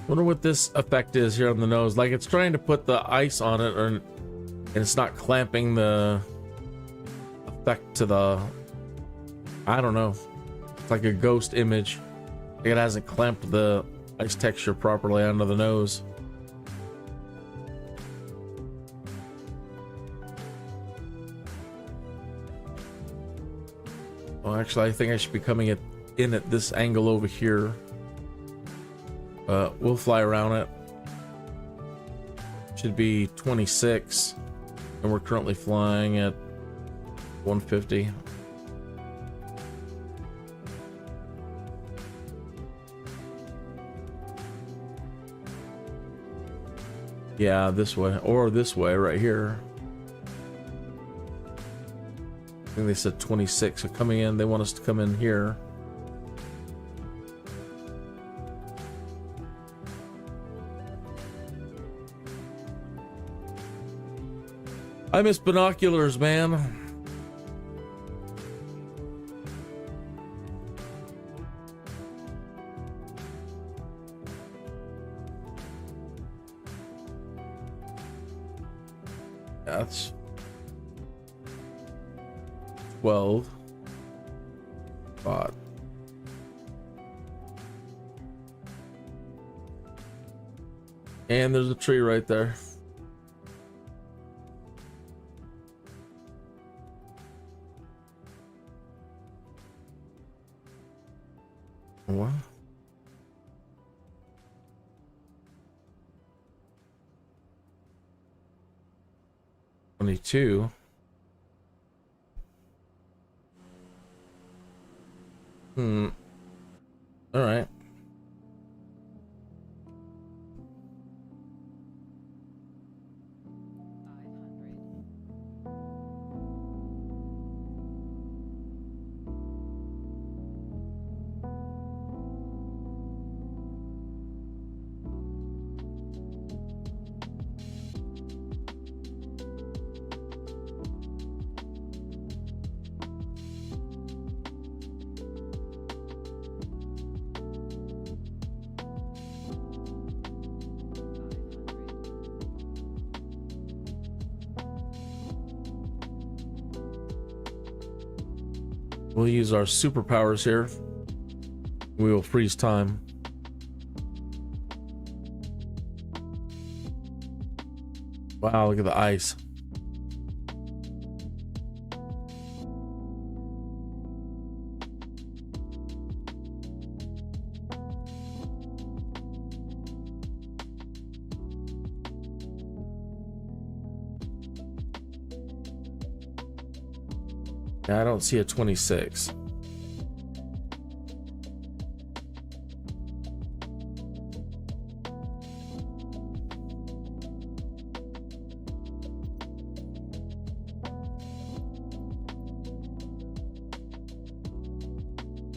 Wonder what this effect is here on the nose. Like it's trying to put the ice on it, and it's not clamping the effect to the. I don't know. It's like a ghost image. It hasn't clamped the ice texture properly onto the nose. Well, actually, I think I should be coming in at this angle over here. We'll fly around it. Should be 26, and we're currently flying at 150. Yeah, this way, or this way right here. I think they said 26, so coming in, they want us to come in here. I miss binoculars, man. That's 12. Spot. And there's a tree right there. What? $22. All right. We'll use our superpowers here. We will freeze time. Wow, look at the ice. Yeah, I don't see a 26.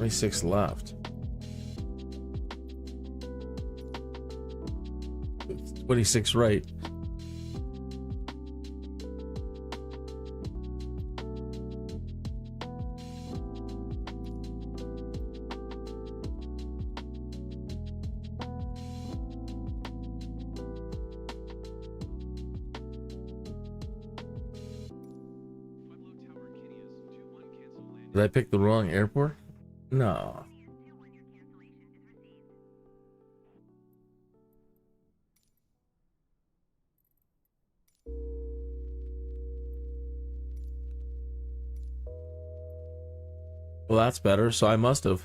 Six left. 26 right. Did I pick the wrong airport? No. Well, that's better, so I must have.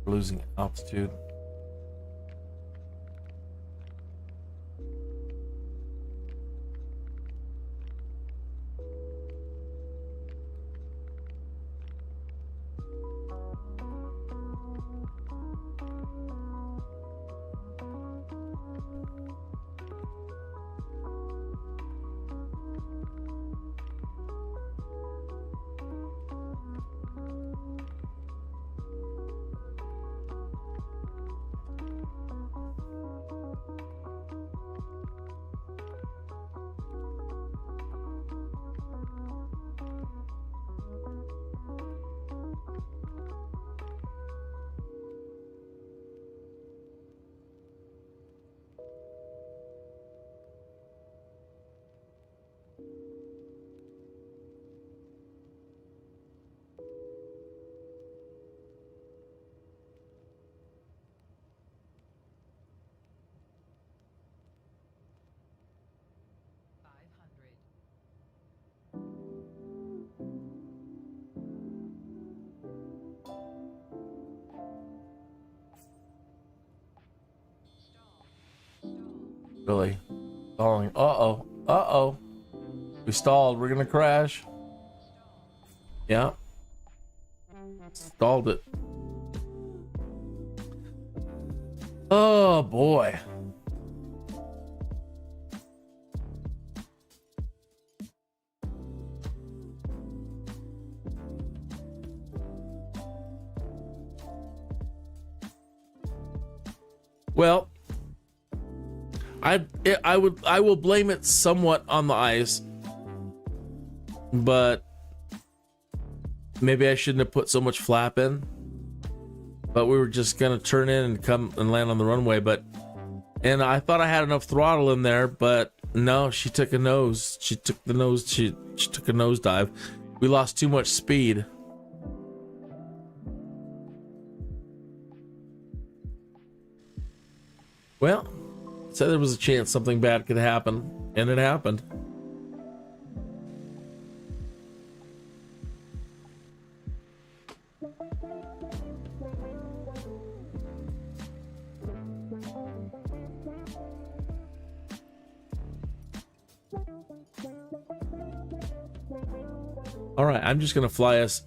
We're losing altitude. Really? Stalling. Uh-oh. Uh-oh. We stalled. We're gonna crash. Yeah. Stalled it. Oh, boy. Well, I will blame it somewhat on the ice, but maybe I shouldn't have put so much flap in. But we were just gonna turn in and come and land on the runway, and I thought I had enough throttle in there, but no, she took a nose. She took the nose. She took a nosedive. We lost too much speed. Well, said there was a chance something bad could happen, and it happened. All right, I'm just gonna fly us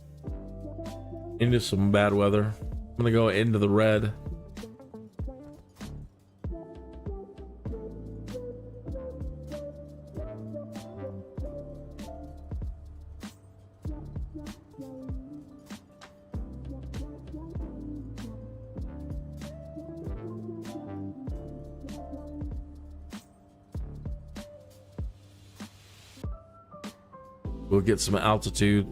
into some bad weather. I'm gonna go into the red. We'll get some altitude.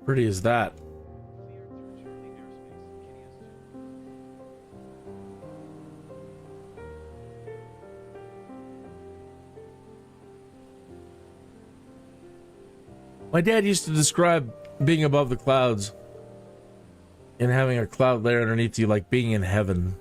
Pretty is that? My dad used to describe being above the clouds and having a cloud layer underneath you like being in heaven.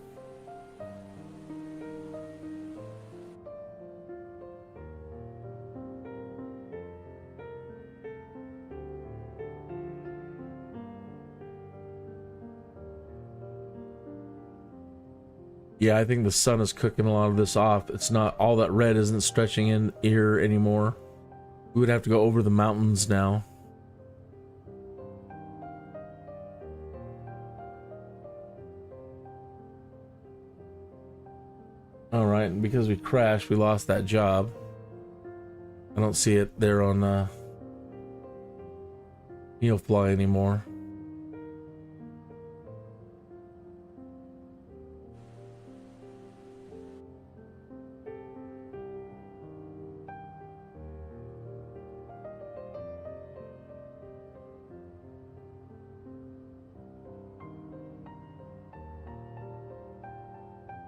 Yeah, I think the sun is cooking a lot of this off. It's not, all that red isn't stretching in here anymore. We would have to go over the mountains now. All right, and because we crashed, we lost that job. I don't see it there on Neofly anymore.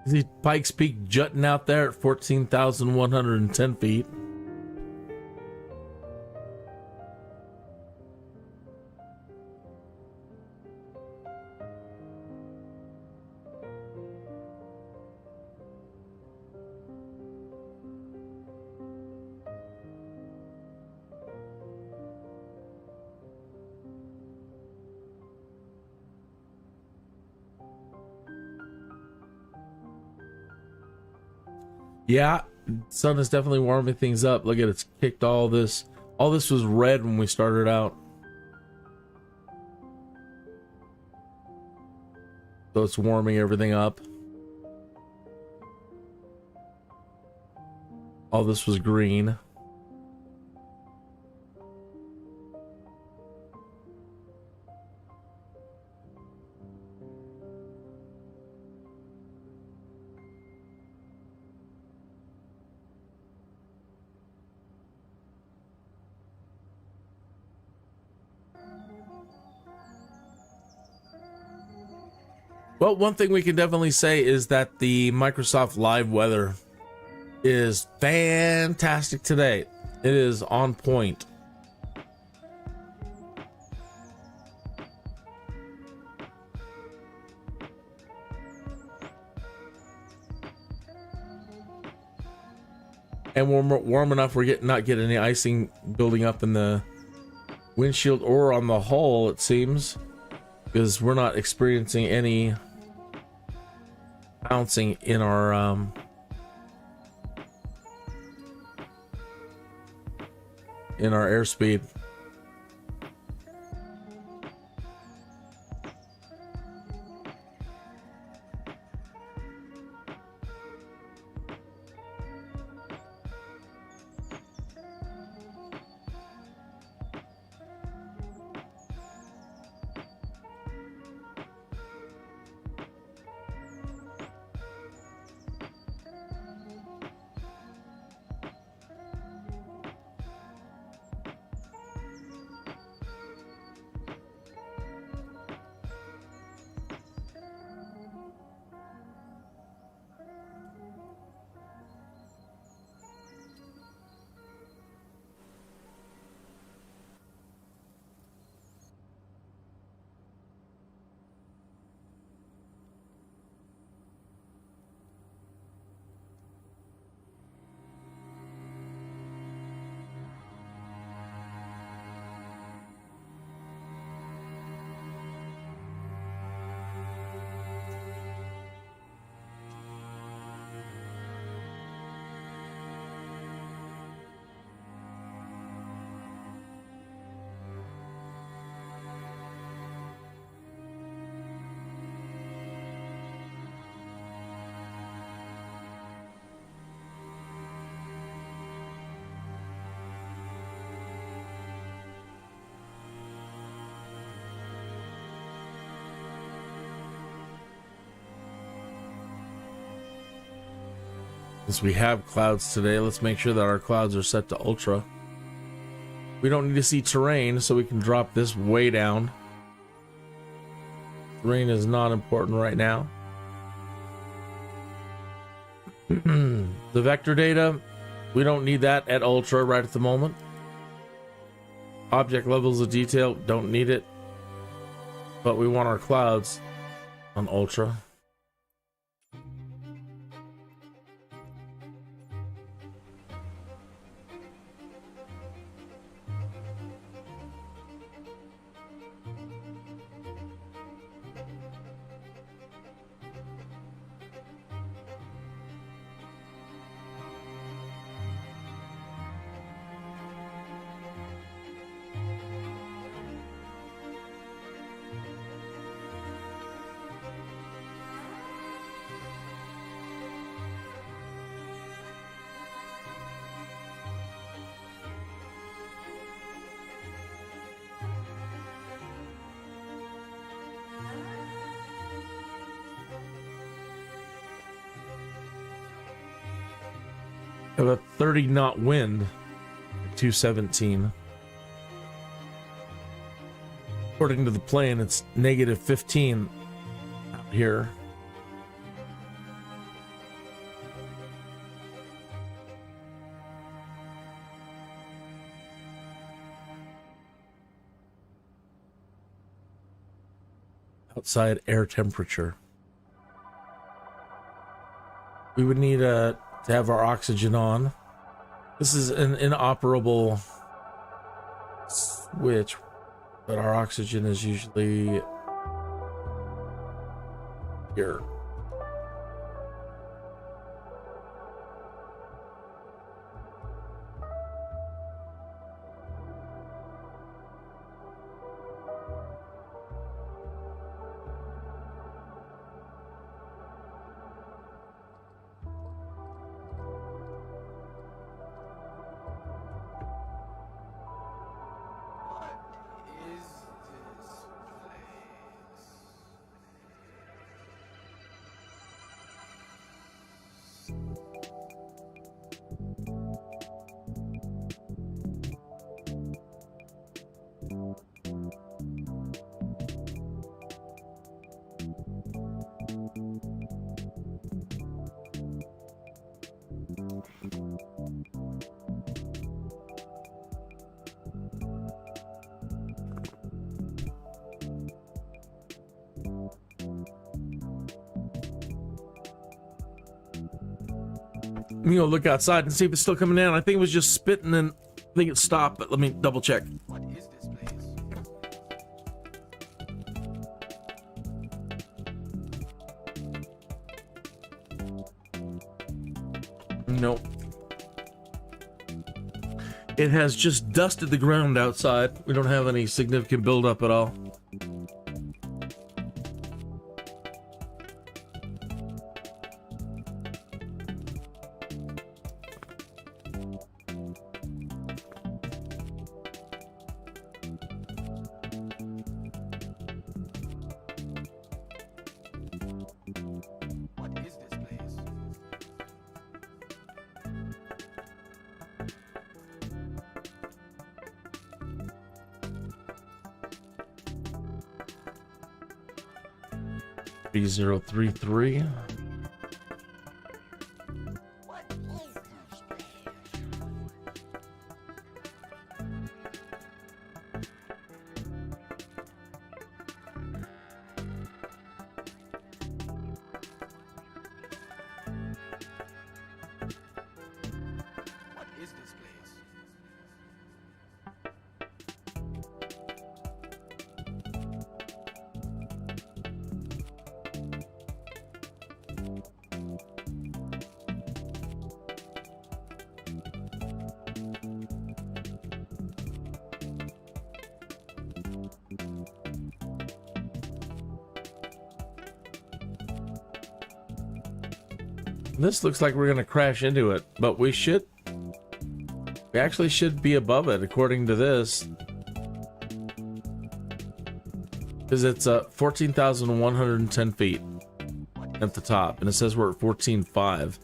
See Pikes Peak jutting out there at 14,110 feet. Yeah, sun is definitely warming things up. Look at it, it's kicked all this. All this was red when we started out. So it's warming everything up. All this was green. Well, one thing we can definitely say is that the Microsoft Live weather is fantastic today. It is on point. And we're warm enough we're not getting any icing building up in the windshield or on the hull, it seems, because we're not experiencing any bouncing in our airspeed. Since we have clouds today, let's make sure that our clouds are set to ultra. We don't need to see terrain, so we can drop this way down. Terrain is not important right now. The vector data, we don't need that at ultra right at the moment. Object levels of detail, don't need it. But we want our clouds on ultra. Have a 30 knot wind, 217. According to the plane, it's negative 15 out here. Outside air temperature. We would need to have our oxygen on. This is an inoperable switch, but our oxygen is usually here. I'm gonna look outside and see if it's still coming down. I think it was just spitting and I think it stopped, but let me double check. What is this place? Nope. It has just dusted the ground outside. We don't have any significant buildup at all. What is this place? $3033. What is this place? This looks like we're gonna crash into it, but we actually should be above it according to this, because it's 14,110 feet at the top, and it says we're at 14.5.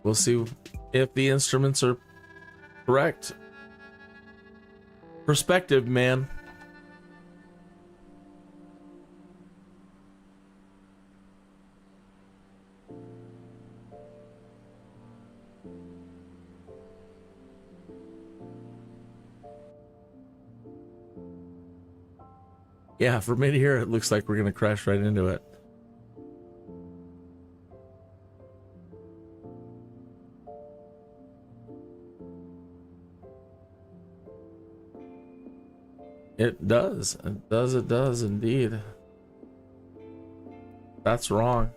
We'll see if the instruments are correct. Perspective, man. Yeah, from in here, it looks like we're going to crash right into it. It does. It does. It does indeed. That's wrong.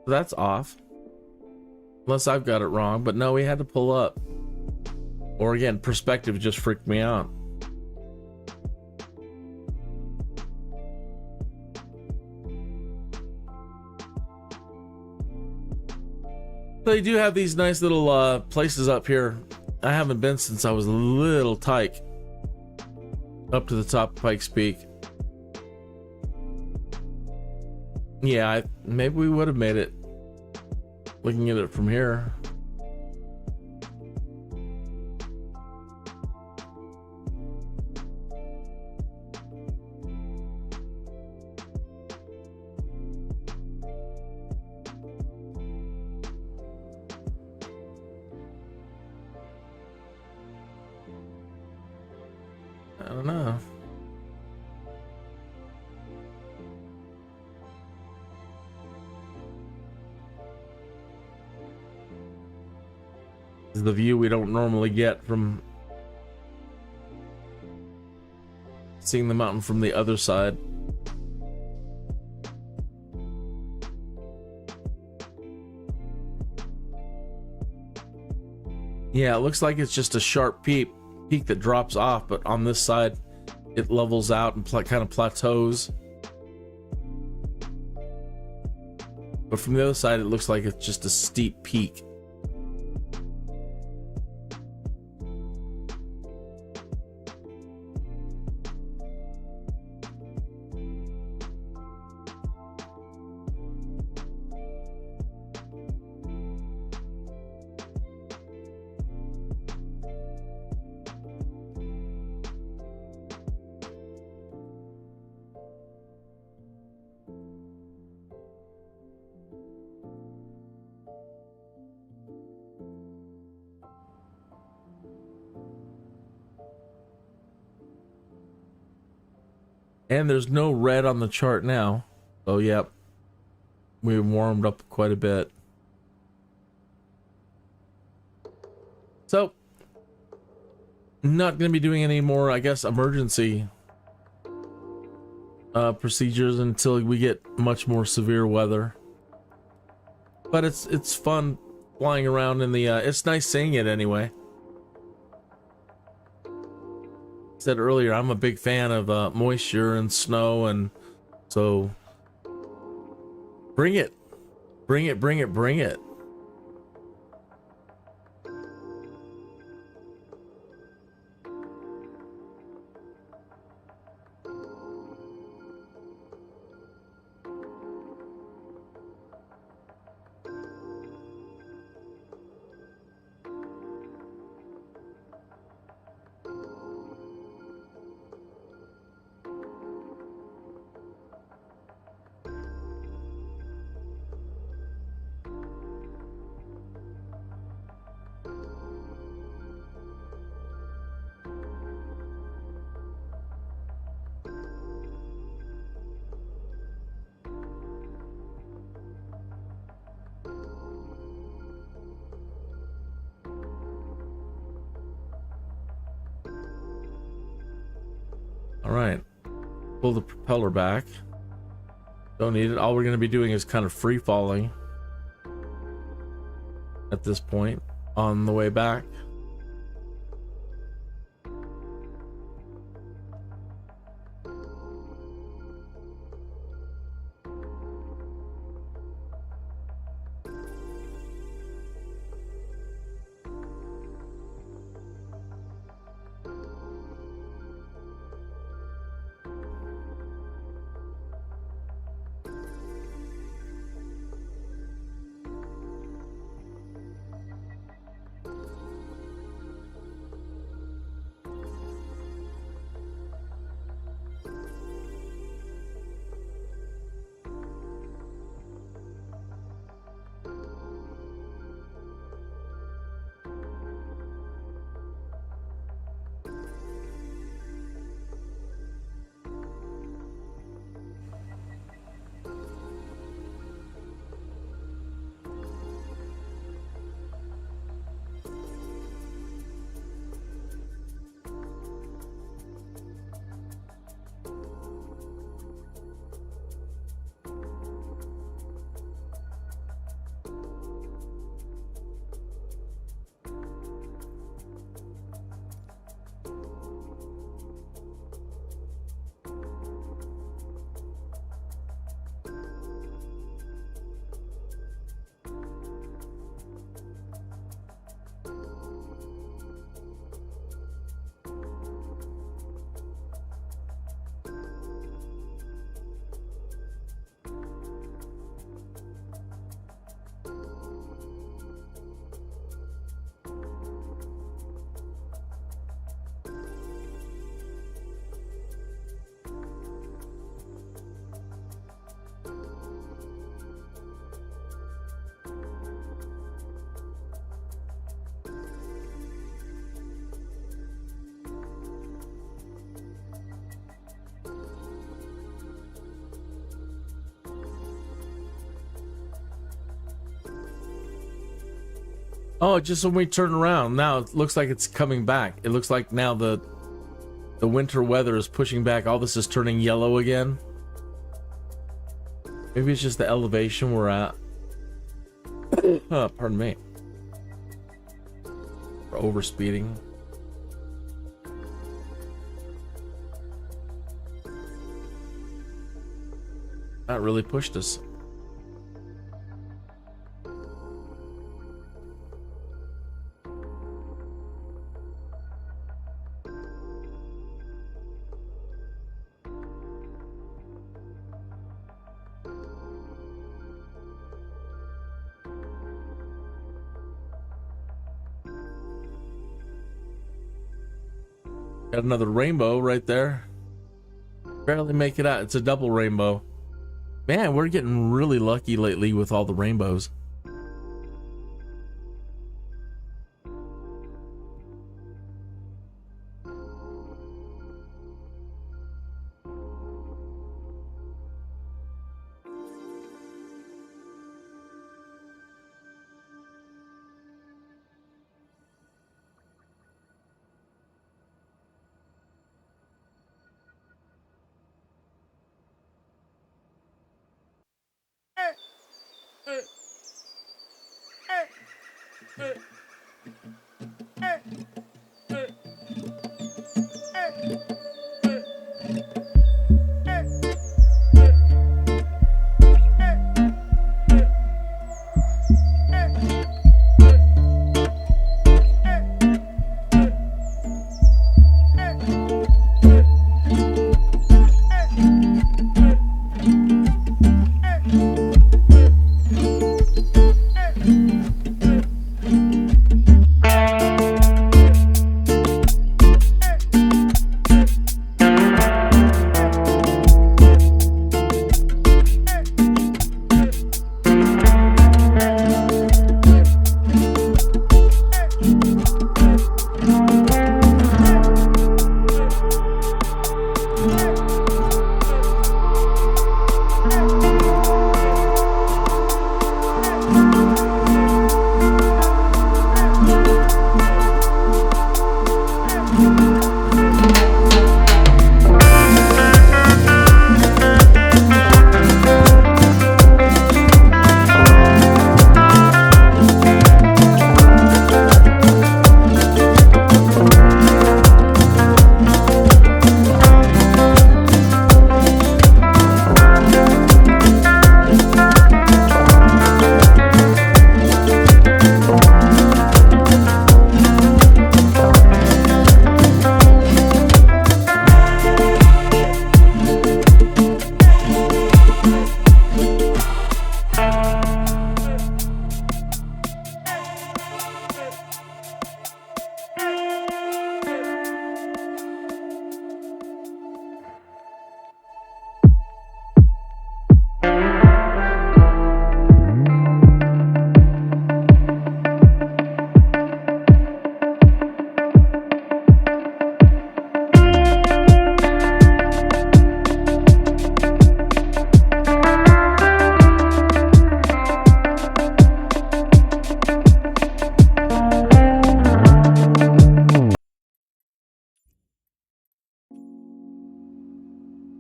That's off. Unless I've got it wrong, but no, we had to pull up. Or again, perspective just freaked me out. They do have these nice little places up here. I haven't been since I was a little tyke. Up to the top of Pikes Peak. Yeah, maybe we would have made it. Looking at it from here. I don't know. This is the view we don't normally get from seeing the mountain from the other side. Yeah, it looks like it's just a sharp peak that drops off, but on this side it levels out and kind of plateaus. But from the other side it looks like it's just a steep peak. And there's no red on the chart now. Oh, yep. We warmed up quite a bit. So, not going to be doing any more, I guess, emergency procedures until we get much more severe weather. But it's fun flying around in the, it's nice seeing it anyway. Said earlier, I'm a big fan of moisture and snow, and so bring it. All right, pull the propeller back. Don't need it. All we're going to be doing is kind of free falling at this point on the way back. Oh, just when we turn around, now it looks like it's coming back. It looks like now the winter weather is pushing back. All this is turning yellow again. Maybe it's just the elevation we're at. Oh, pardon me. We're overspeeding. That really pushed us. Got another rainbow right there. Barely make it out. It's a double rainbow. Man, we're getting really lucky lately with all the rainbows.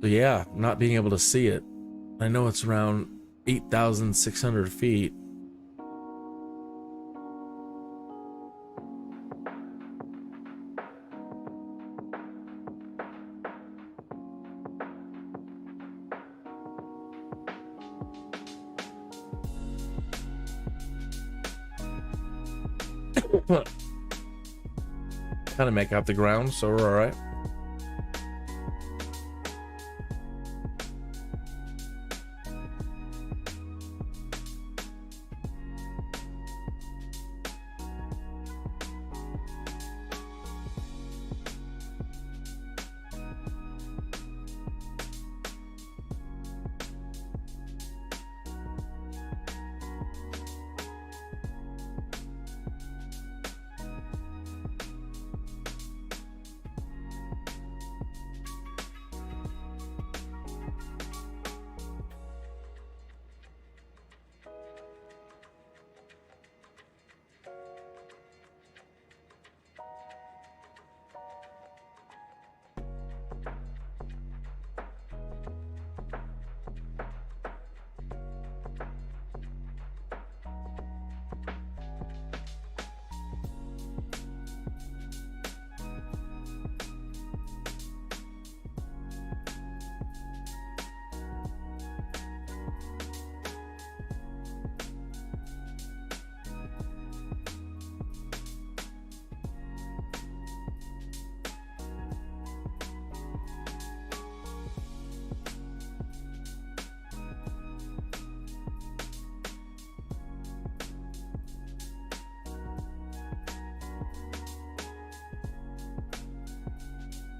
So yeah, not being able to see it. I know it's around 8,600 feet. Kind of make out the ground, so we're all right.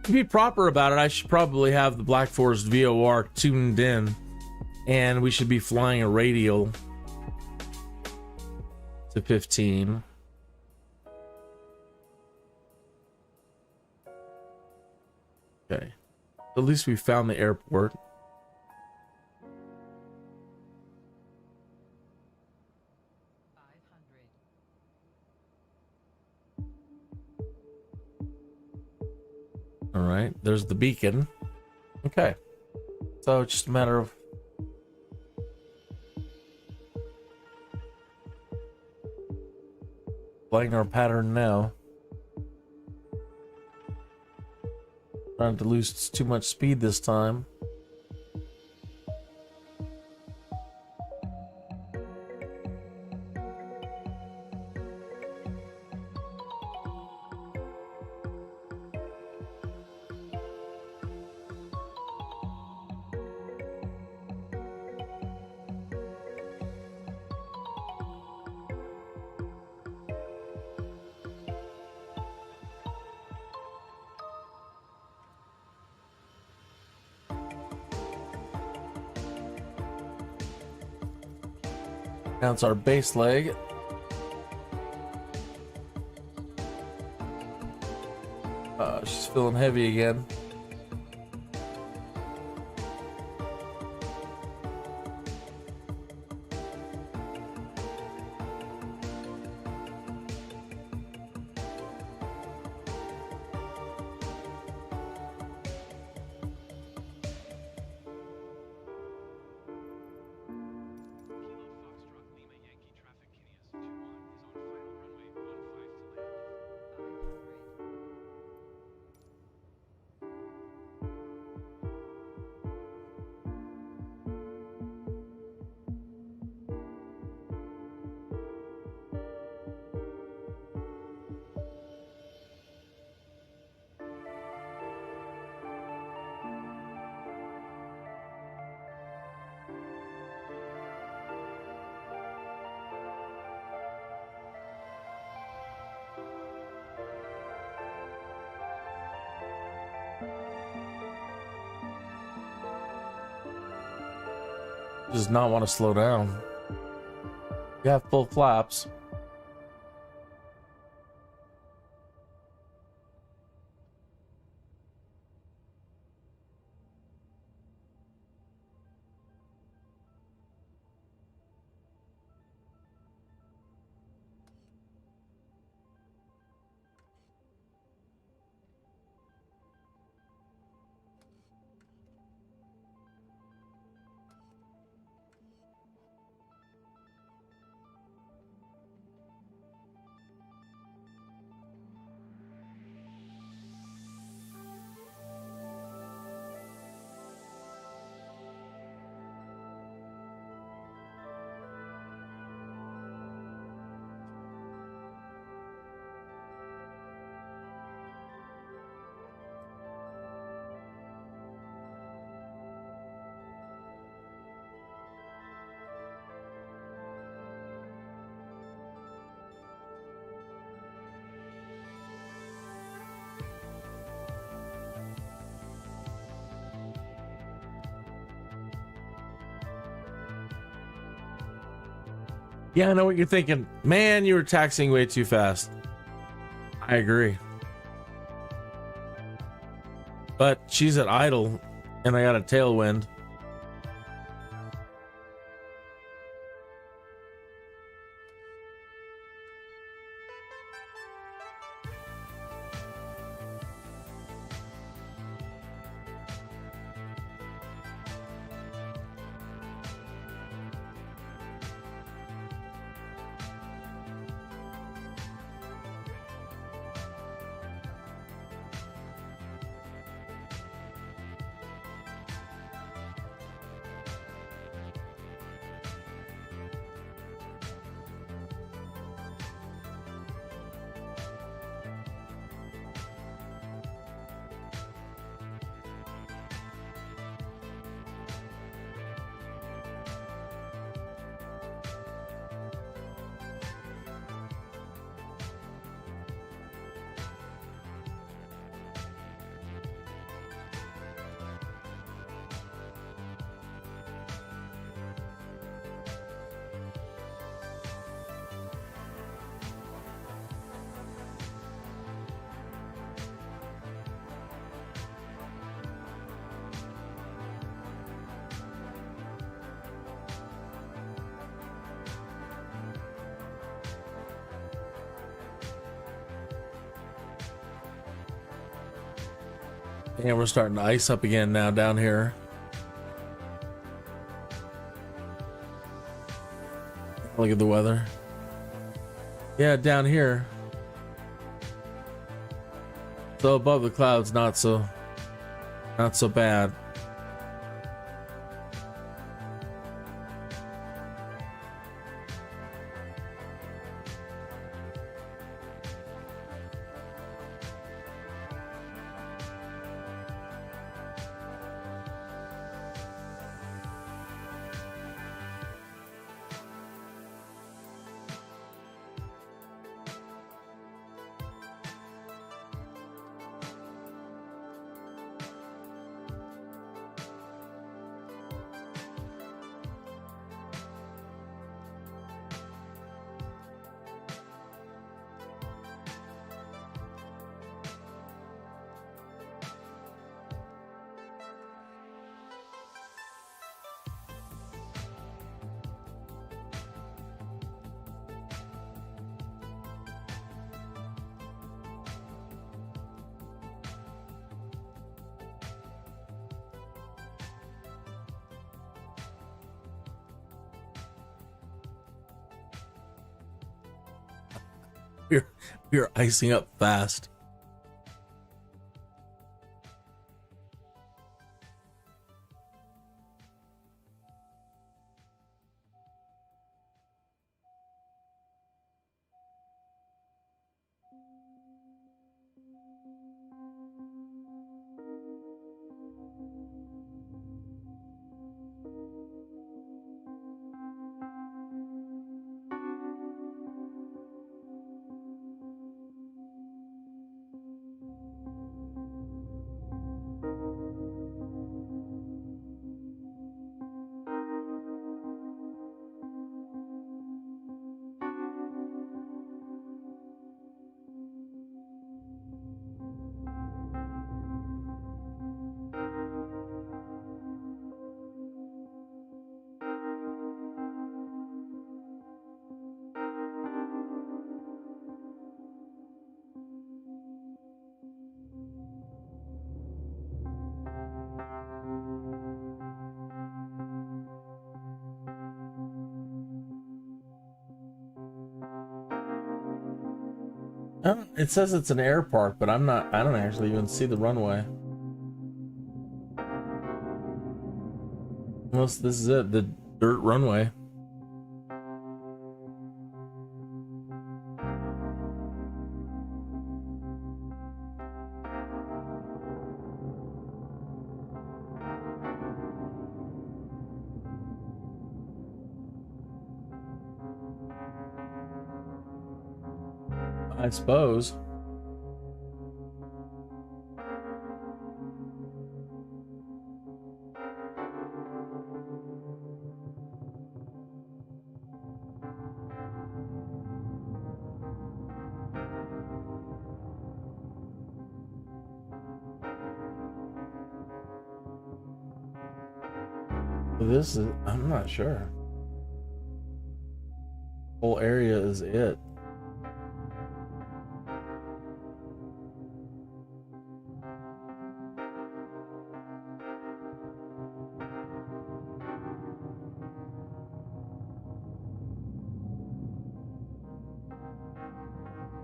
To be proper about it, I should probably have the Black Forest VOR tuned in, and we should be flying a radial to 15. Okay. At least we found the airport. All right, there's the beacon. Okay, so it's just a matter of playing our pattern now. Trying to lose too much speed this time. That's our base leg. She's feeling heavy again. Does not want to slow down. You have full flaps. Yeah, I know what you're thinking. Man, you were taxiing way too fast. I agree. But she's at idle, and I got a tailwind. And we're starting to ice up again now down here. Look at the weather. Yeah, down here. So above the clouds, not so bad. We're icing up fast. It says it's an air park, but I don't actually even see the runway. Unless this is it, the dirt runway. I suppose. This is, I'm not sure. Whole area is it.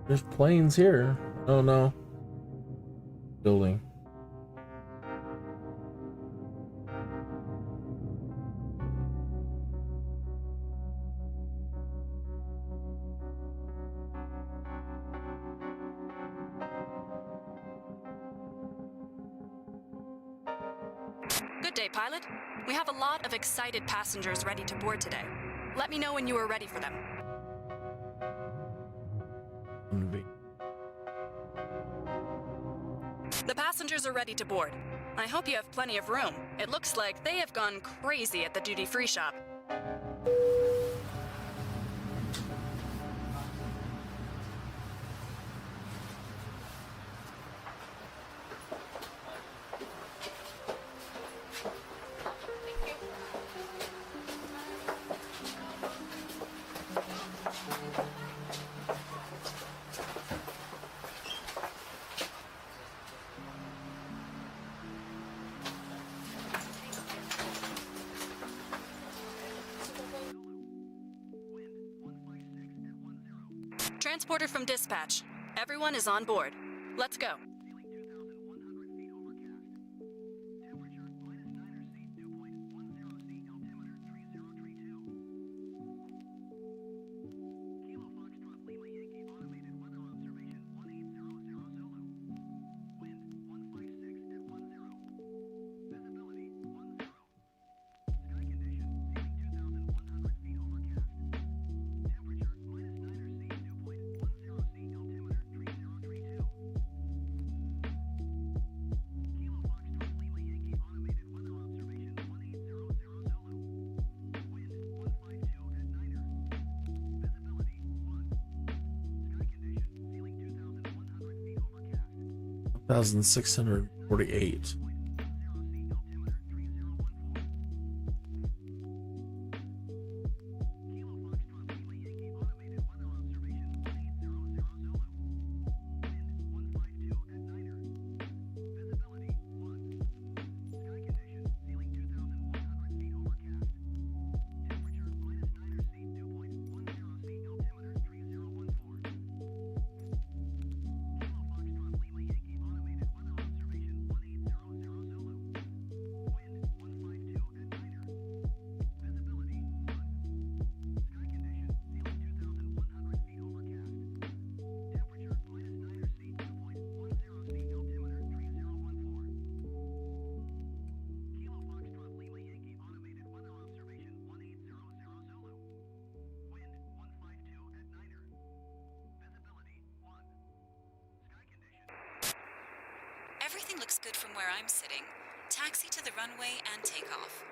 There's planes here. Oh no. Building. Good day, pilot. We have a lot of excited passengers ready to board today. Let me know when you are ready for them. The passengers are ready to board. I hope you have plenty of room. It looks like they have gone crazy at the duty-free shop. Transporter from dispatch. Everyone is on board. Let's go. $1,648. Everything looks good from where I'm sitting. Taxi to the runway and takeoff.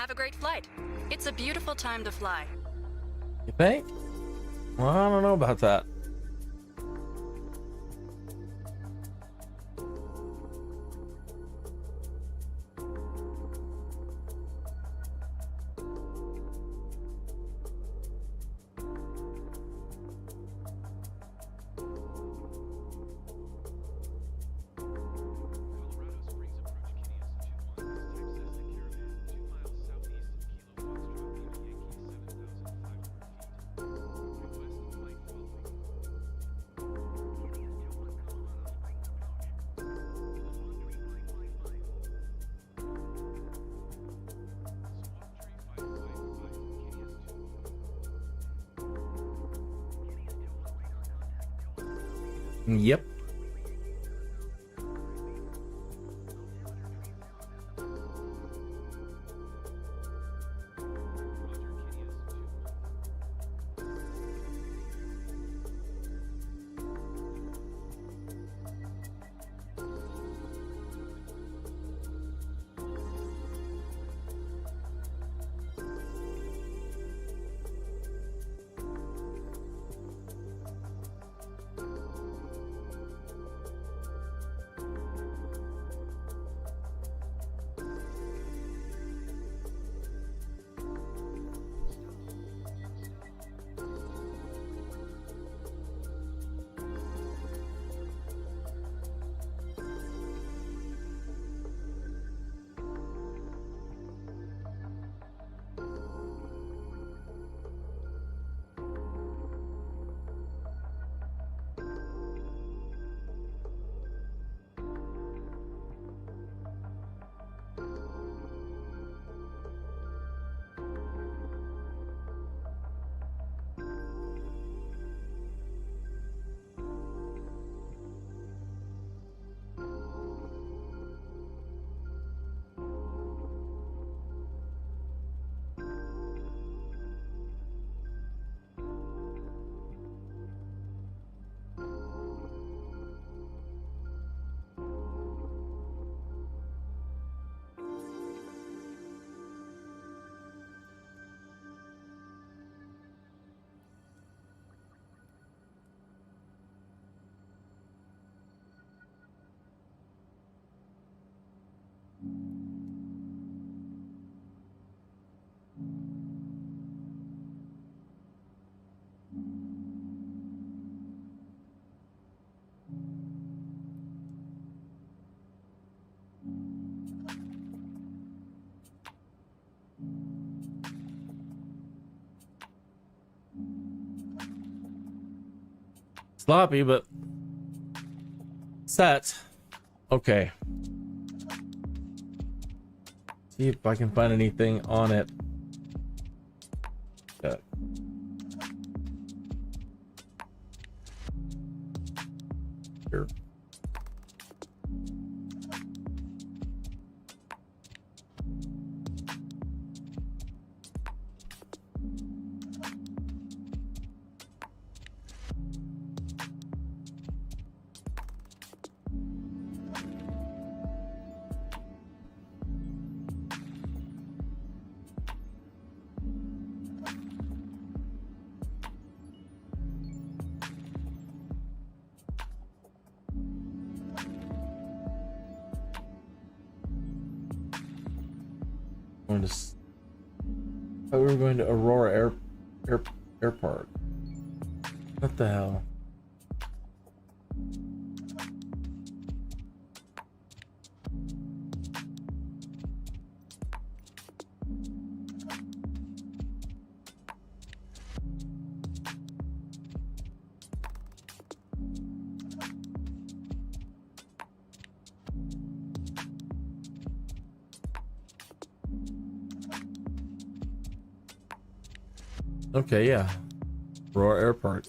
Have a great flight. It's a beautiful time to fly. You think? Well, I don't know about that. Yep. Sloppy, but set. Okay. See if I can find anything on it. Yeah. Here. We were going to Aurora Airport. What the hell? Okay, yeah. Aurora Airport.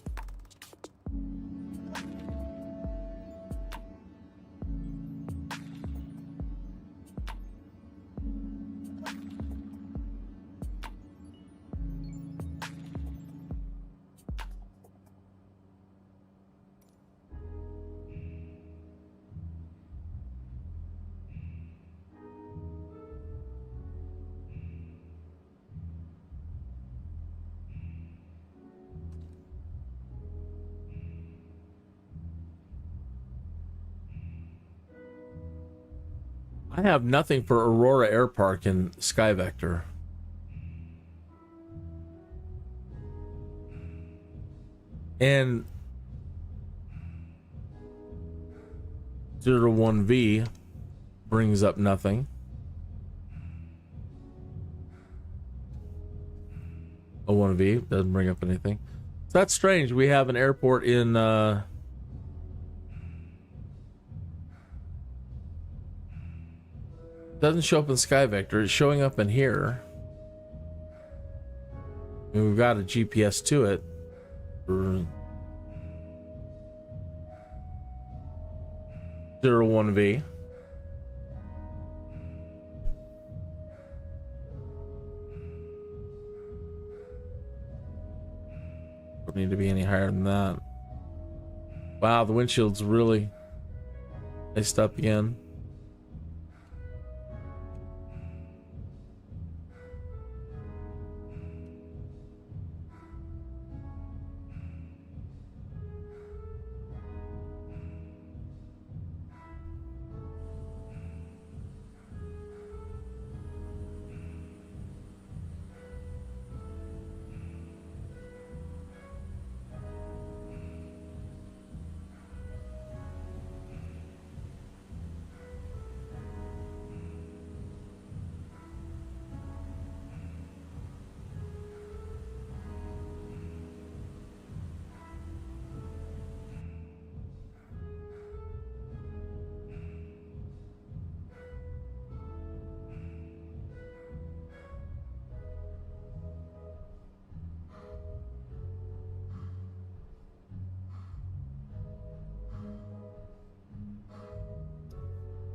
I have nothing for Aurora Air Park in Sky Vector. And 0-1V brings up nothing. A 1V doesn't bring up anything. So that's strange. We have an airport in doesn't show up in Sky Vector. It's showing up in here. And we've got a GPS to it. 01V. Don't need to be any higher than that. Wow, the windshield's really iced up again.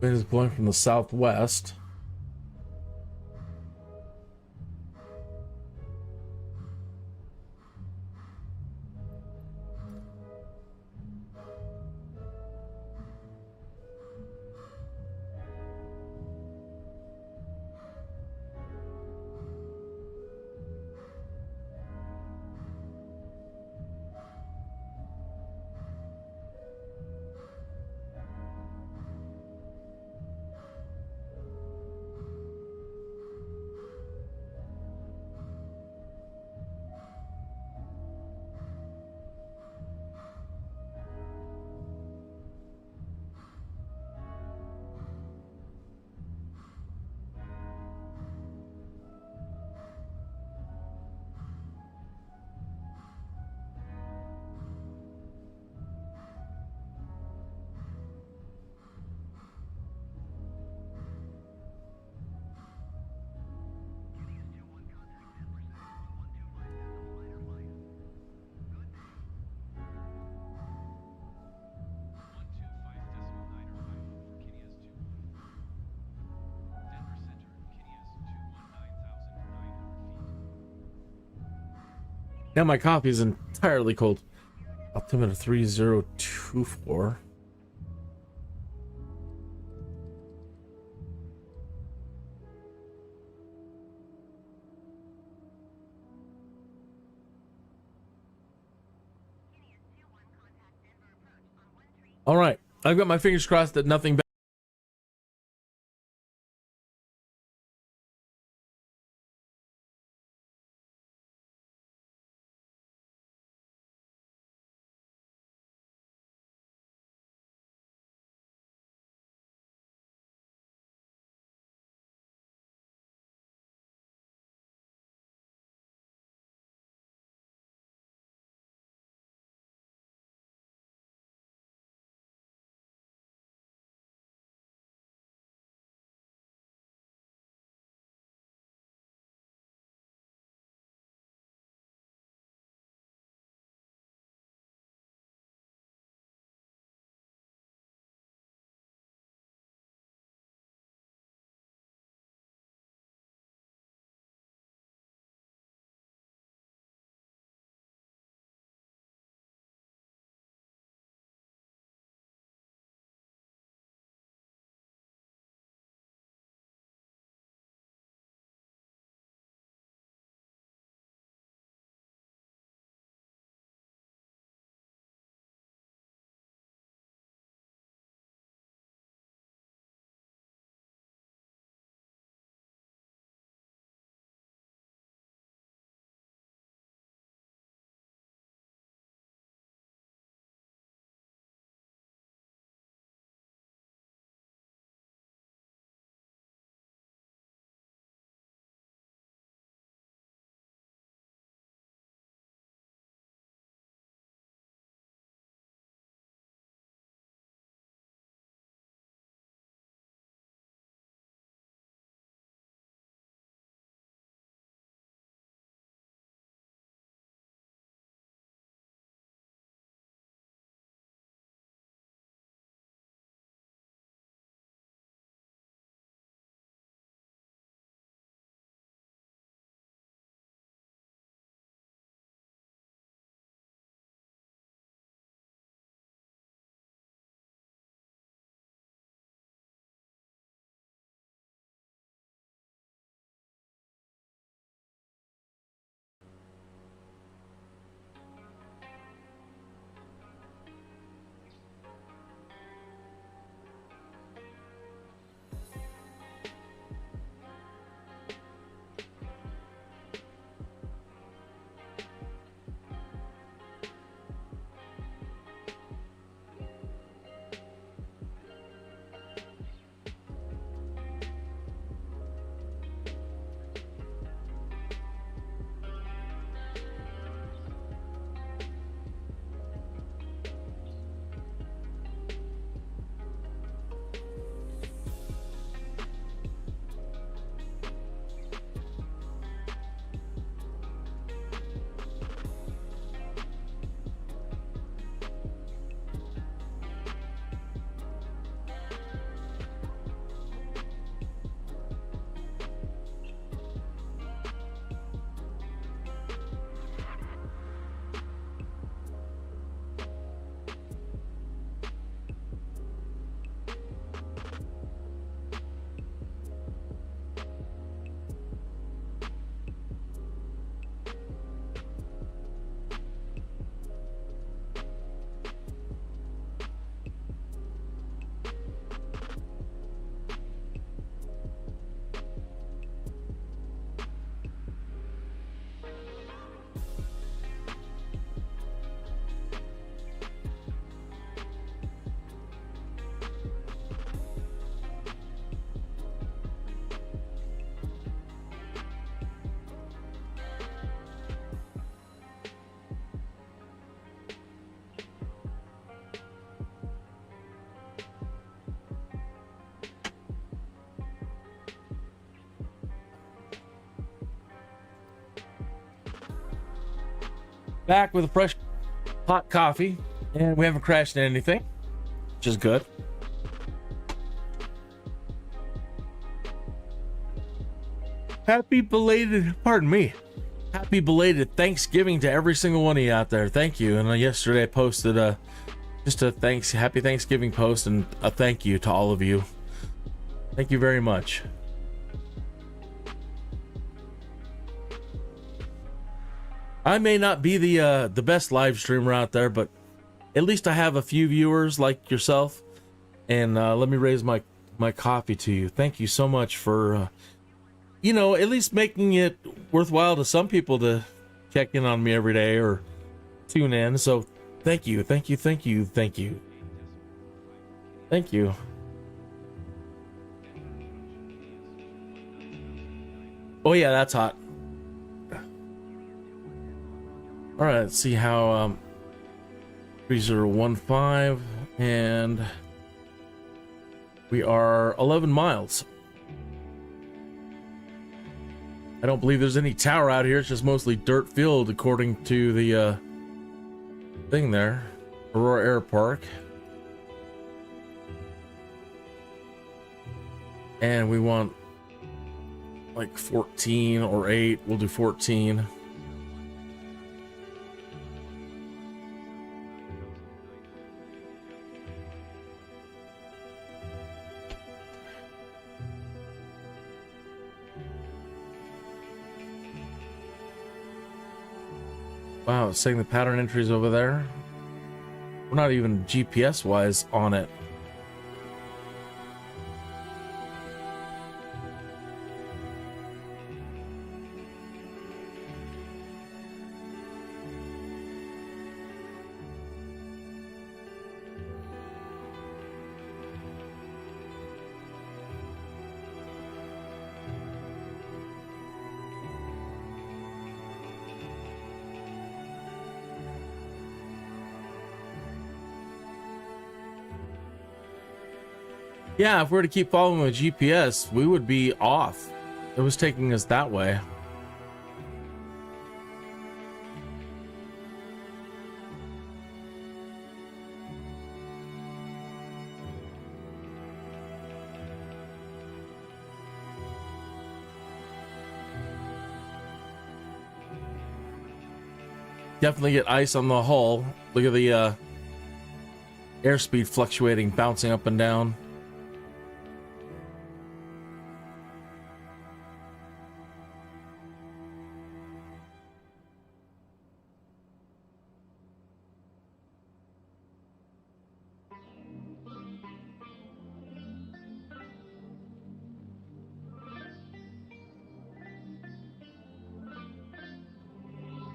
Wind is blowing from the southwest. Now my coffee is entirely cold. Altimeter 3024. All right, I've got my fingers crossed that nothing bad Back with a fresh hot coffee, and we haven't crashed into anything, which is good. Happy belated Thanksgiving to every single one of you out there. Thank you. And yesterday I posted just a happy Thanksgiving post and a thank you to all of you. Thank you very much. I may not be the best live streamer out there, but at least I have a few viewers like yourself. And let me raise my coffee to you. Thank you so much for at least making it worthwhile to some people to check in on me every day or tune in. So thank you. Oh yeah, that's hot. All right, let's see how 3015, and we are 11 miles. I don't believe there's any tower out here. It's just mostly dirt field, according to the thing there, Aurora Air Park. And we want like 14 or 8. We'll do 14. Wow, it's saying the pattern entries over there. We're not even GPS wise on it. Yeah, if we were to keep following with GPS, we would be off. It was taking us that way. Definitely get ice on the hull. Look at the airspeed fluctuating, bouncing up and down.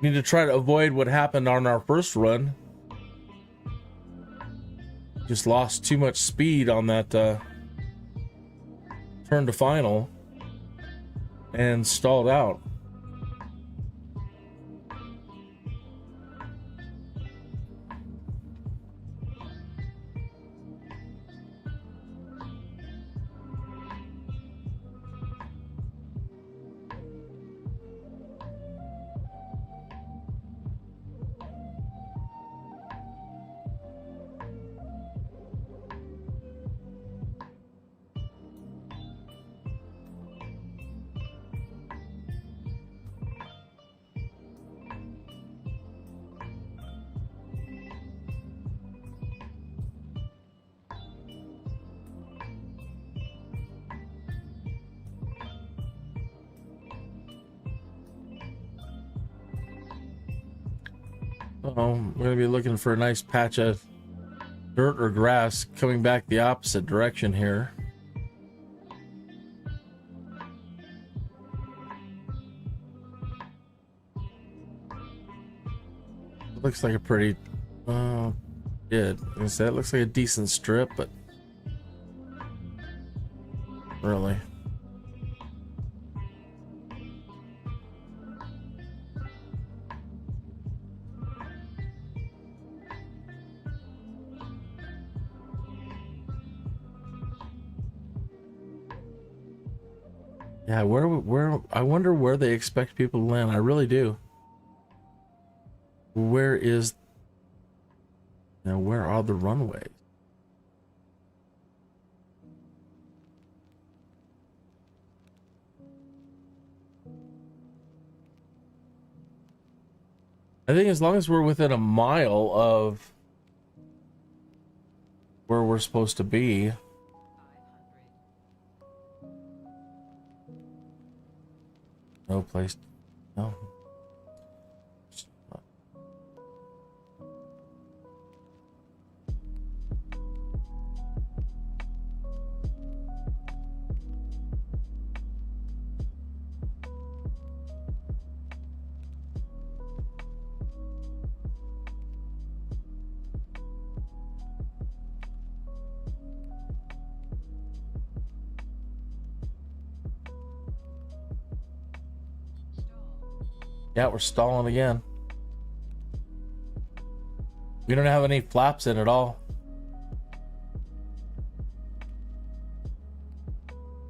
Need to try to avoid what happened on our first run. Just lost too much speed on that turn to final and stalled out. We're gonna be looking for a nice patch of dirt or grass coming back the opposite direction here. Looks like a pretty it looks like a decent strip, but really. Yeah, where I wonder where they expect people to land. I really do. Where is... Now, where are the runways? I think as long as we're within a mile of where we're supposed to be. No place. No. Yeah, we're stalling again. We don't have any flaps in at all.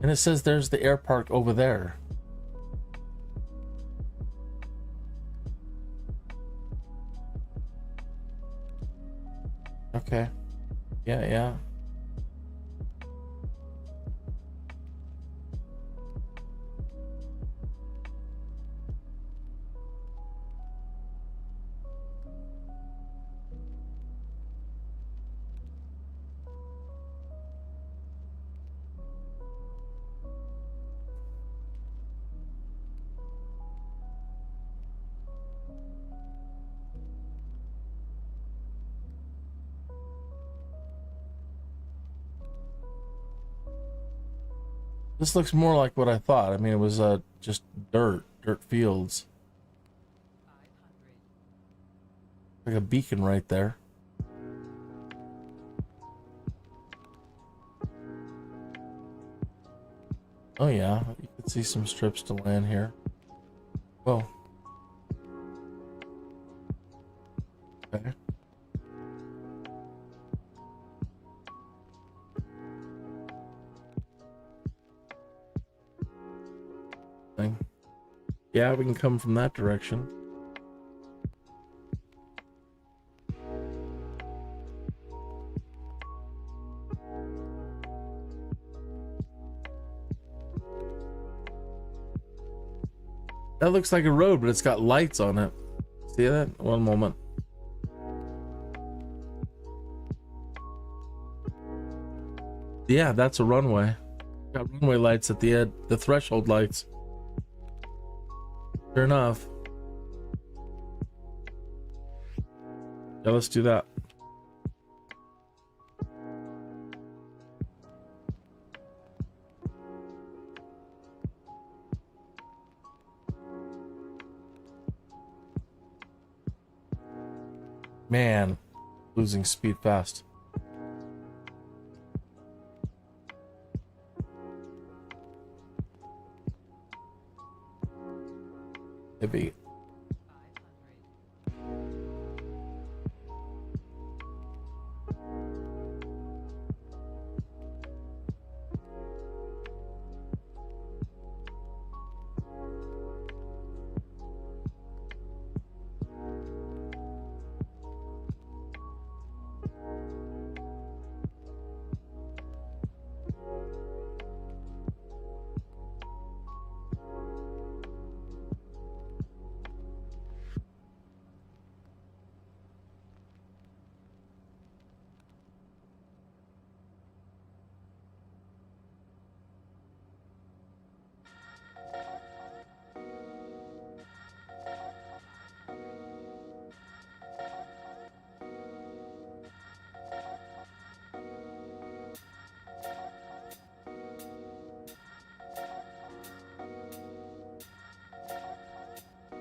And it says there's the air park over there. Okay. Yeah. This looks more like what I thought. I mean, it was just dirt fields. Like a beacon right there. Oh yeah, you can see some strips to land here. Whoa. Okay. Thing. Yeah, we can come from that direction. That looks like a road, but it's got lights on it. See that? One moment. Yeah, that's a runway. Got runway lights at the end, the threshold lights. Sure enough. Yeah, let's do that. Man, losing speed fast. Heavy.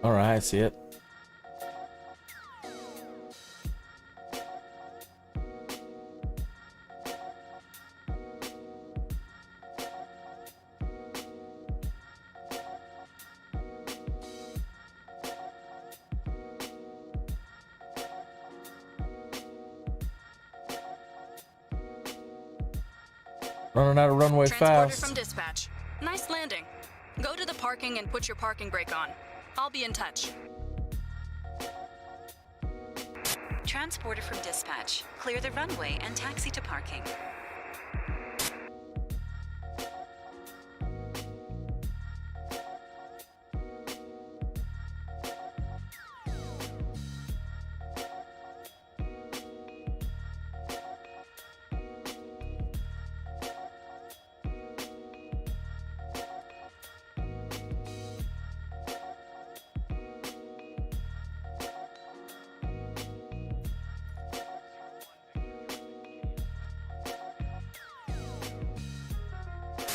All right, I see it. Running out of runway Transporter fast. from dispatch. Nice landing. Go to the parking and put your parking brake on. I'll be in touch. Transporter from dispatch. Clear the runway and taxi to parking.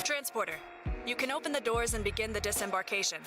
Transporter, you can open the doors and begin the disembarkation.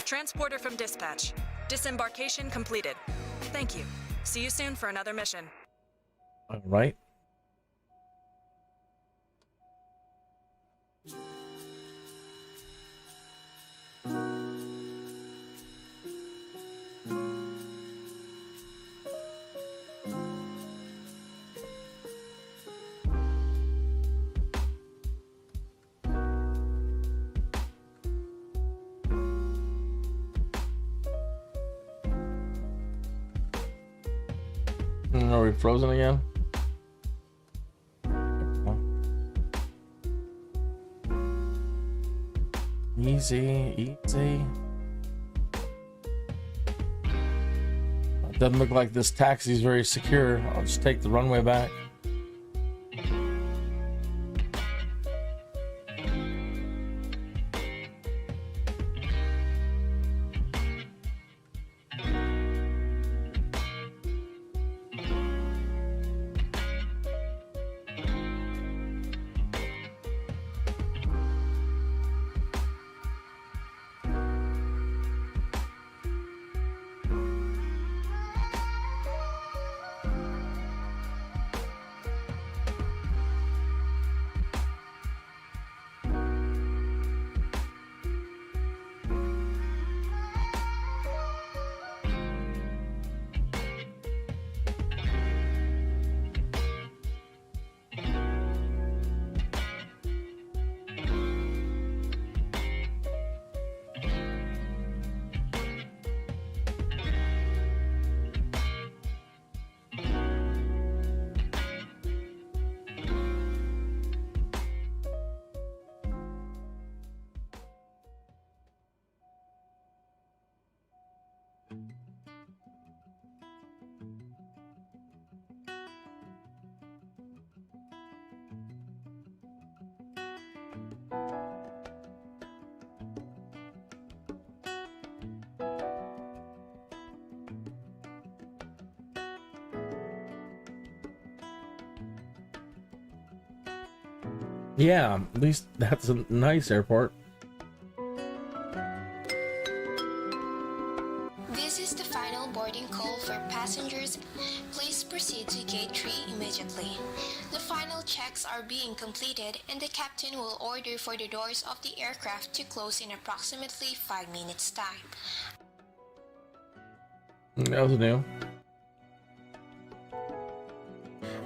Transporter from dispatch. Disembarkation completed. Thank you. See you soon for another mission. All right. Are we frozen again? Easy, easy. It doesn't look like this taxi is very secure. I'll just take the runway back. Yeah, at least that's a nice airport. This is the final boarding call for passengers. Please proceed to gate 3 immediately. The final checks are being completed and the captain will order for the doors of the aircraft to close in approximately 5 minutes time. That was new.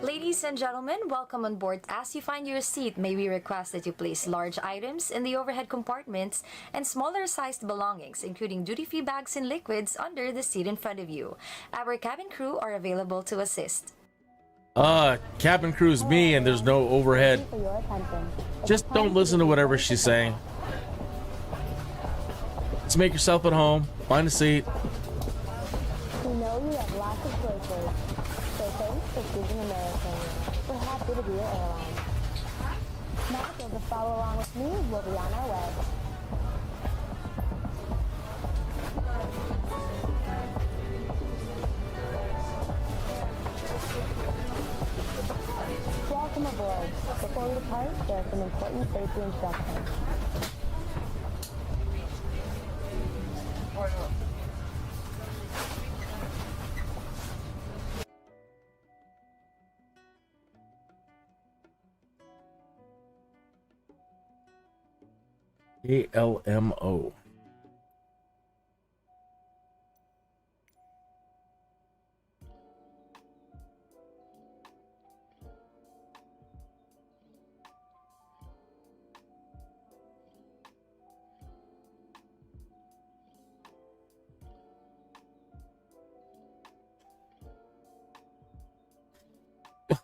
Ladies and gentlemen, welcome on board. As you find your seat, may we request that you place large items in the overhead compartments and smaller sized belongings, including duty-free bags and liquids, under the seat in front of you. Our cabin crew are available to assist. Cabin crew's me and there's no overhead. Just don't listen to whatever she's saying. Just make yourself at home, find a seat. We know you have lots of choices, so thanks for choosing American. We're happy to be your airline. Now, if you'll just follow along with me, we'll be on our way. Welcome aboard. Before we depart, there are some important safety instructions. ALMO.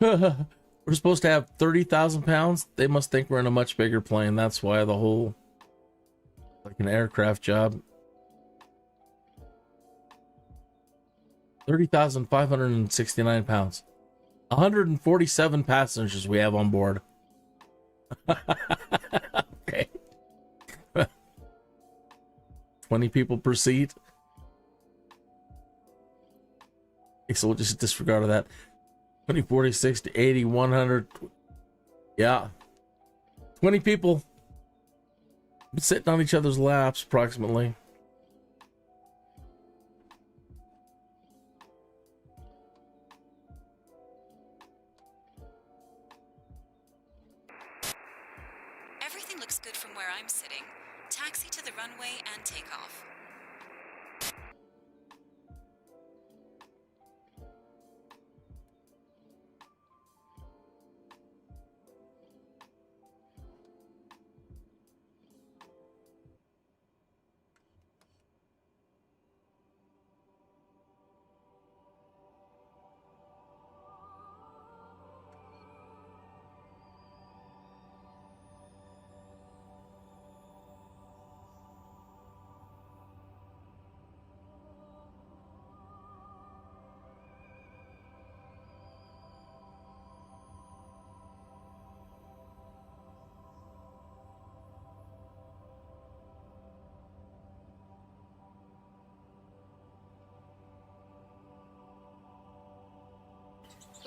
We're supposed to have 30,000 pounds. They must think we're in a much bigger plane. That's why the whole, like an aircraft job. 30,569 pounds. 147 passengers we have on board. Okay. 20 people per seat. Okay, so we'll just disregard that. 20, 40, 60, 80, 100. Yeah. 20 people sitting on each other's laps, approximately. Everything looks good from where I'm sitting. Taxi to the runway and take off.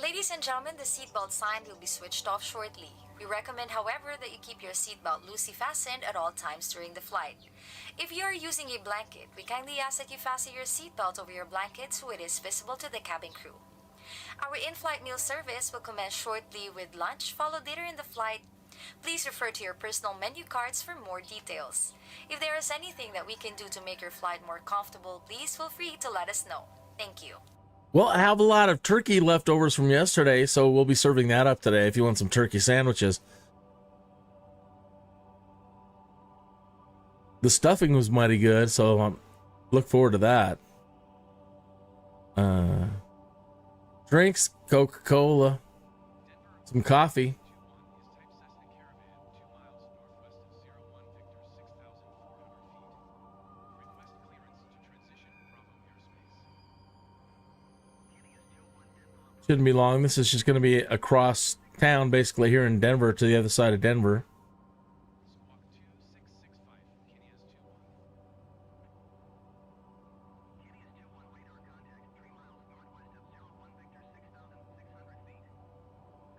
Ladies and gentlemen, the seatbelt sign will be switched off shortly. We recommend, however, that you keep your seatbelt loosely fastened at all times during the flight. If you are using a blanket, we kindly ask that you fasten your seatbelt over your blanket so it is visible to the cabin crew. Our in-flight meal service will commence shortly with lunch, followed later in the flight. Please refer to your personal menu cards for more details. If there is anything that we can do to make your flight more comfortable, please feel free to let us know. Thank you. Well, I have a lot of turkey leftovers from yesterday, so we'll be serving that up today if you want some turkey sandwiches. The stuffing was mighty good, so look forward to that. Drinks, Coca-Cola, some coffee. Shouldn't be long. This is just going to be across town, basically here in Denver to the other side of Denver.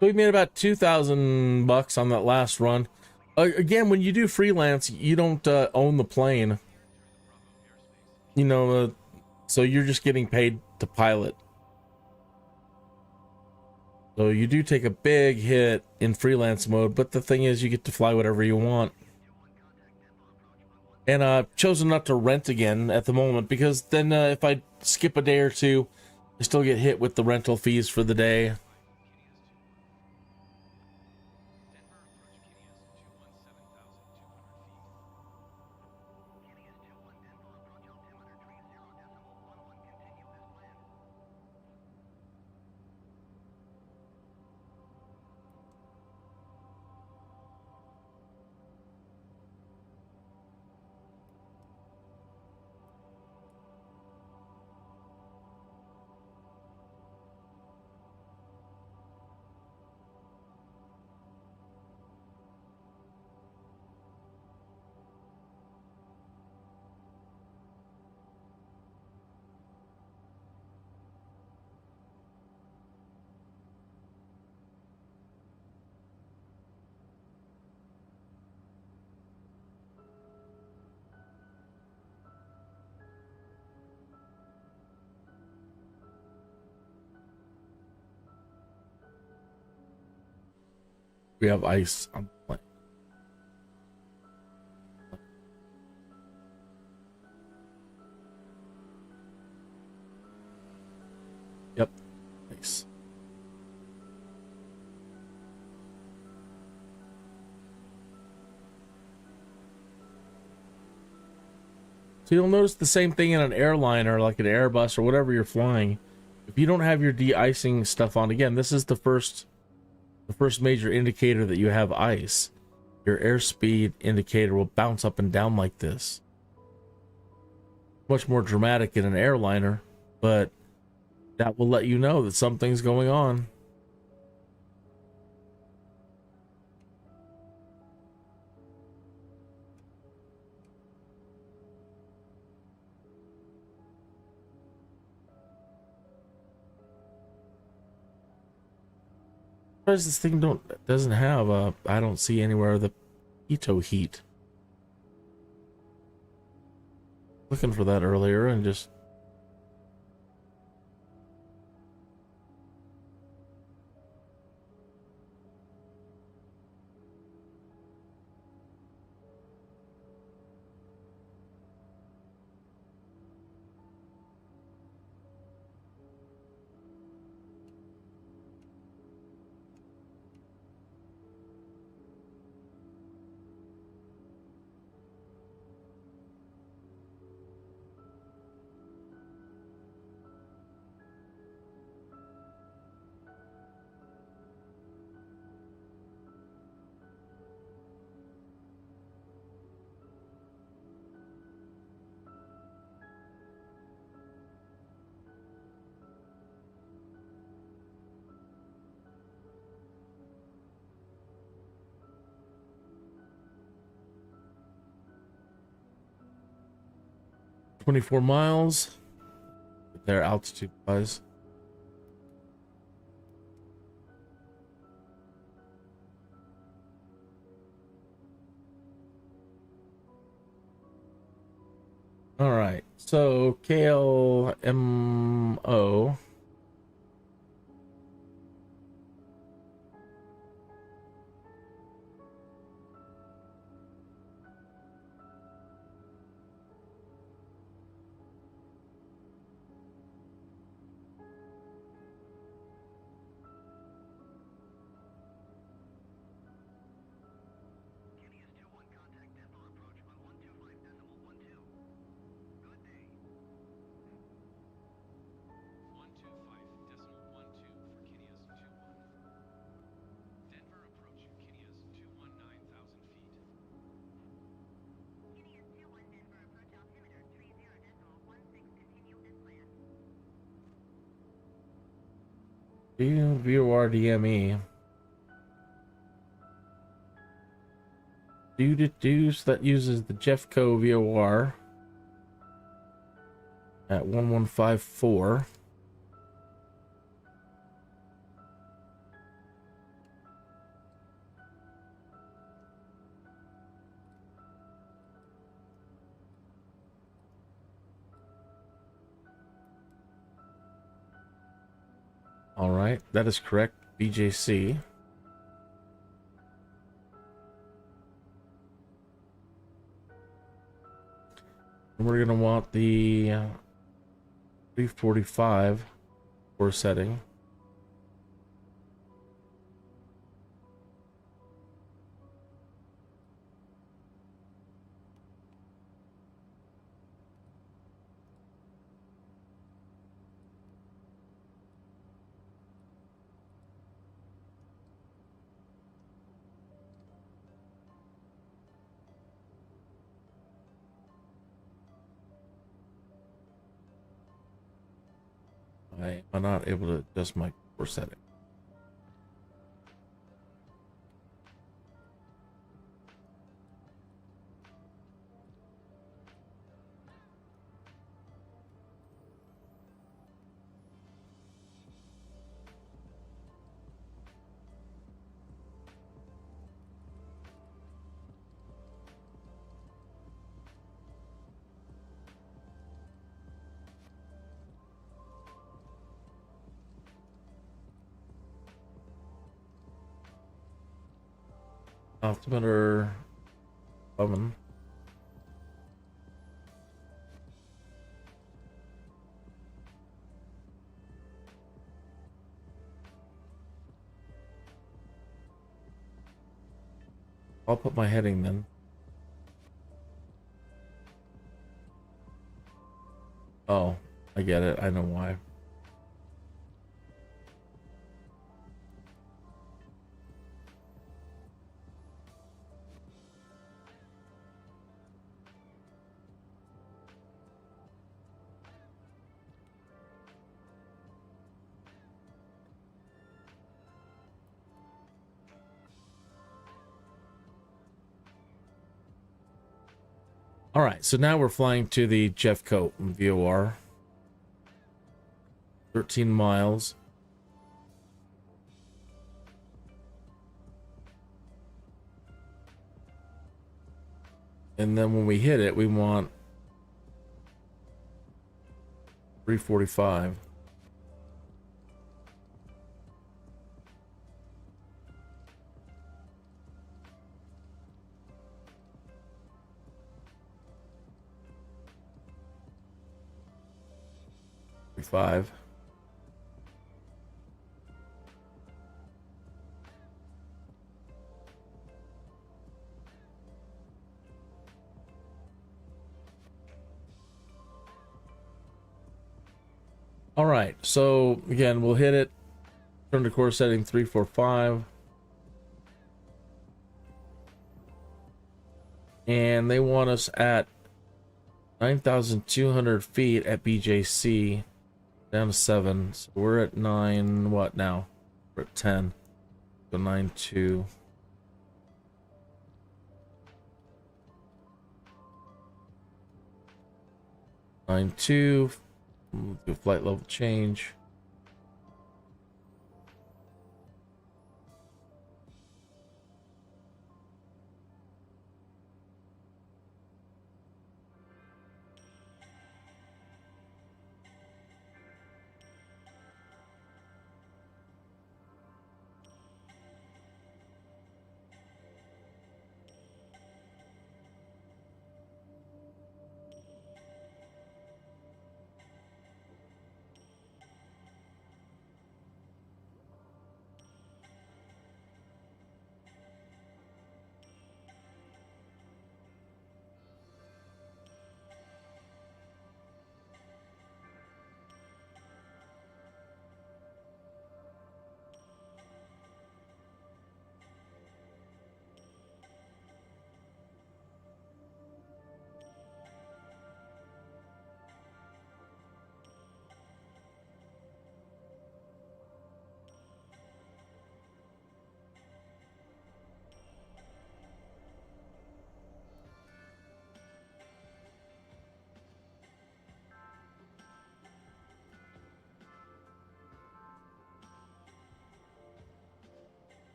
So we made about $2,000 on that last run. Again, when you do freelance, you don't own the plane. You know, so you're just getting paid to pilot. So you do take a big hit in freelance mode, but the thing is you get to fly whatever you want. And I've chosen not to rent again at the moment because then if I skip a day or two, I still get hit with the rental fees for the day. We have ice on the plane. So you'll notice the same thing in an airliner, like an Airbus or whatever you're flying. If you don't have your de-icing stuff on, again, this is the first major indicator that you have ice. Your airspeed indicator will bounce up and down like this. Much more dramatic in an airliner, but that will let you know that something's going on. This thing doesn't have a, I don't see anywhere the pitot heat. Looking for that earlier and just $24 miles. Their altitude wise. All right, so KLMO. VORDME. So that uses the Jeffco VOR at 1154. All right, that is correct. BJC. And we're going to want the 345 for setting. I am not able to adjust my core setting. Altimeter oven. I'll put my heading then. I get it. I know why. All right, so now we're flying to the Jeffcoat VOR. 13 miles. And then when we hit it, we want 345. Five. All right, so again, we'll hit it. Turn to course setting 345. And they want us at 9,200 feet at BJC. Down to 7. So we're at 9. What now? We're at 10. So 9.2. Do a flight level change.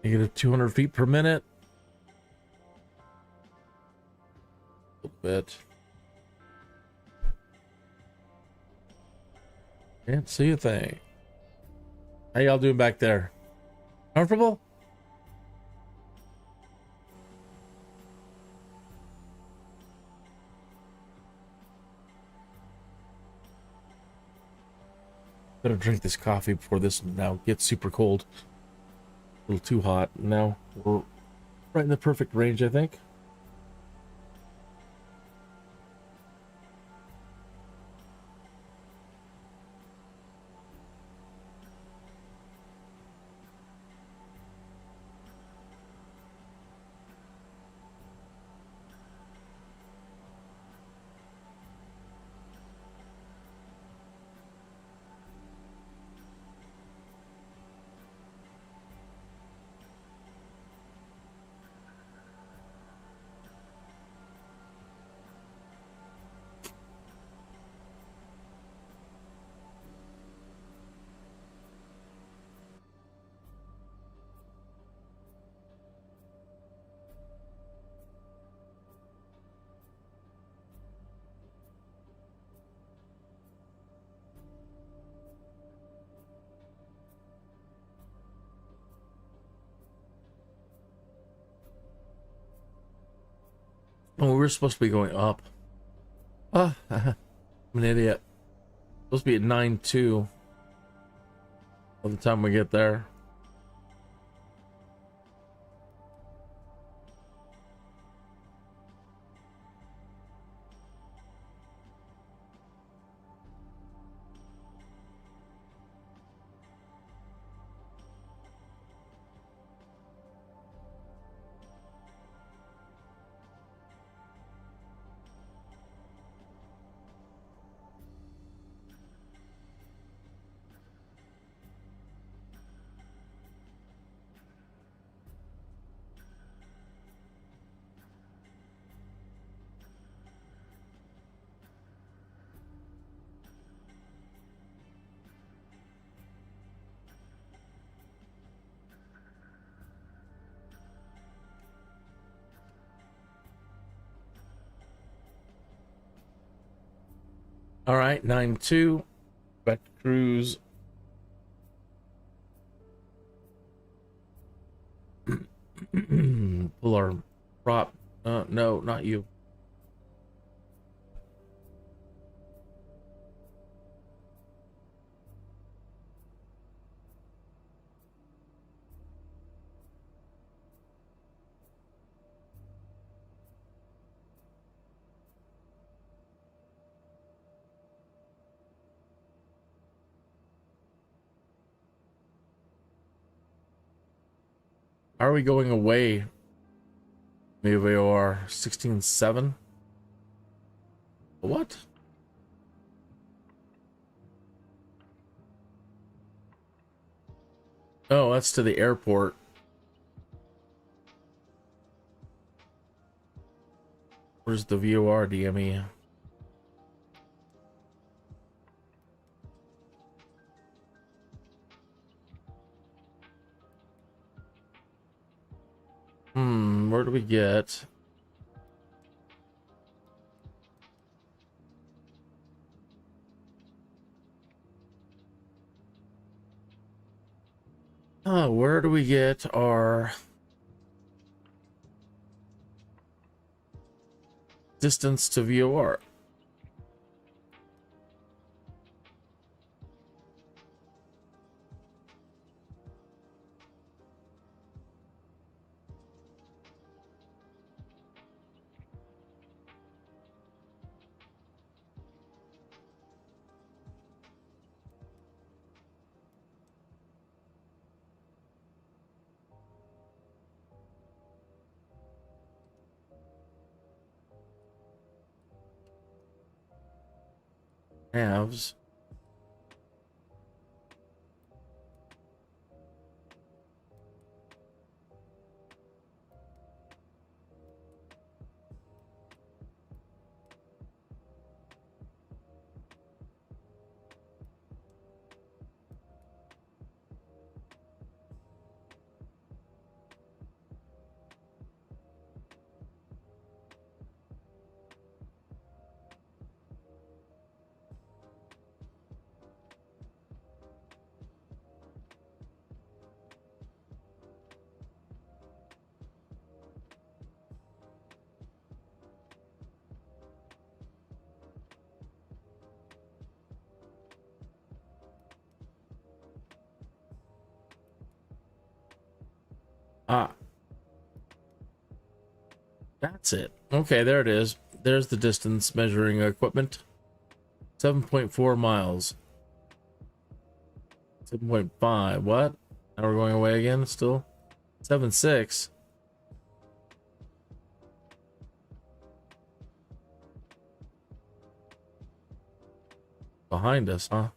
Negative 200 feet per minute. A little bit. Can't see a thing. How y'all doing back there? Comfortable? Better drink this coffee before this now gets super cold. A little too hot. Now we're right in the perfect range, I think. Oh, we're supposed to be going up. Ah, I'm an idiot. Supposed to be at 9.2 by the time we get there. All right, 9-2. Back to cruise. Pull our prop. No, not you. Are we going away? Maybe we are 16-7. What? Oh, that's to the airport. Where's the VOR DME? Where do we get? Oh, where do we get our distance to VOR? Halves. Ah, that's it. Okay, there it is. There's the distance measuring equipment. 7.4 miles. 7.5. What? Now we're going away again still? 7.6. Behind us, huh?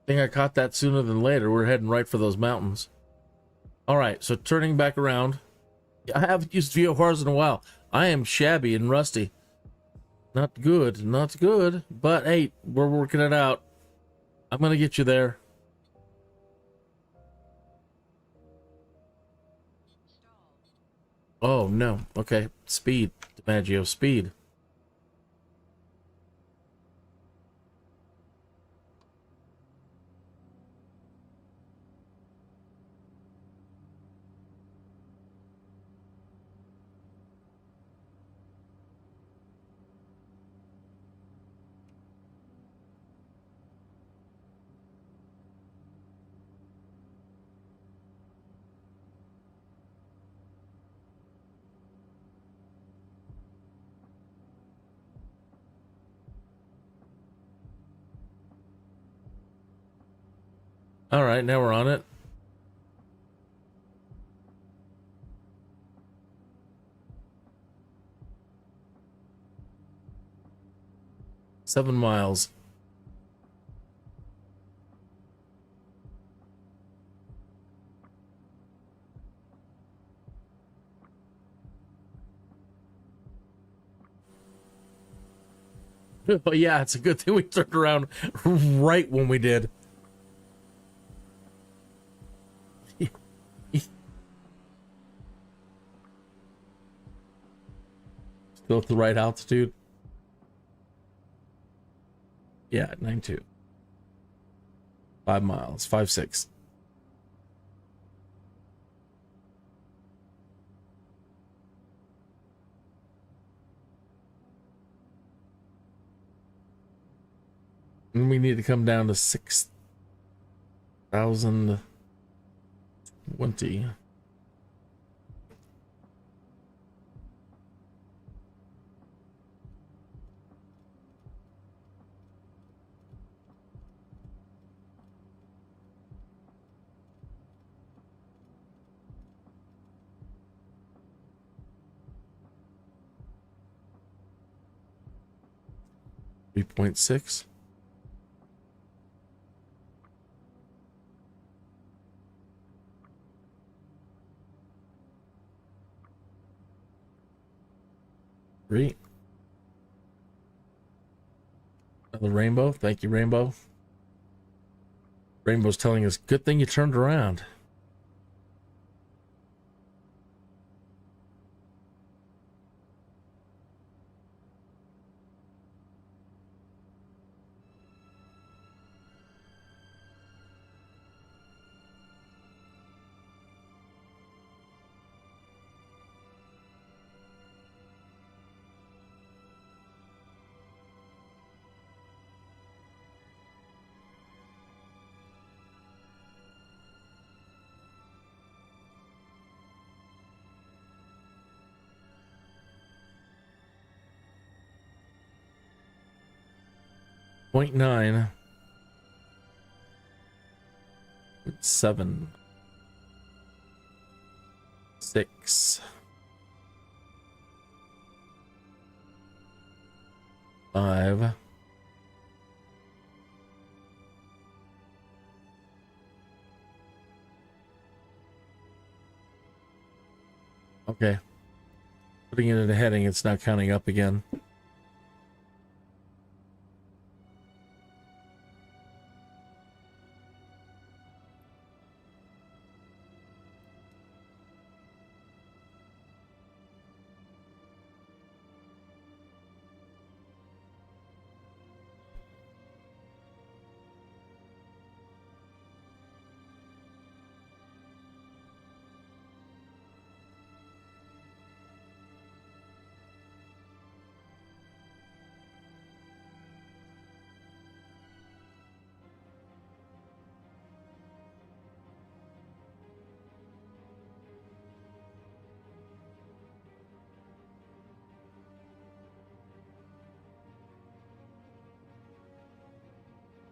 I think I caught that sooner than later. We're heading right for those mountains. All right, so turning back around. I haven't used VORs in a while. I am shabby and rusty. Not good, not good. But hey, we're working it out. I'm gonna get you there. Oh no. Okay, speed. DiMaggio, speed. All right, now we're on it. Seven miles. Oh yeah, it's a good thing we turned around right when we did. Still at the right altitude. Yeah, 9.2. 5 miles, 5.6. And we need to come down to 6,020. .6. Three. Another rainbow. Thank you, Rainbow. Rainbow's telling us, good thing you turned around. Point 9. 7. 6. 5. Okay. Putting it in a heading, it's not counting up again.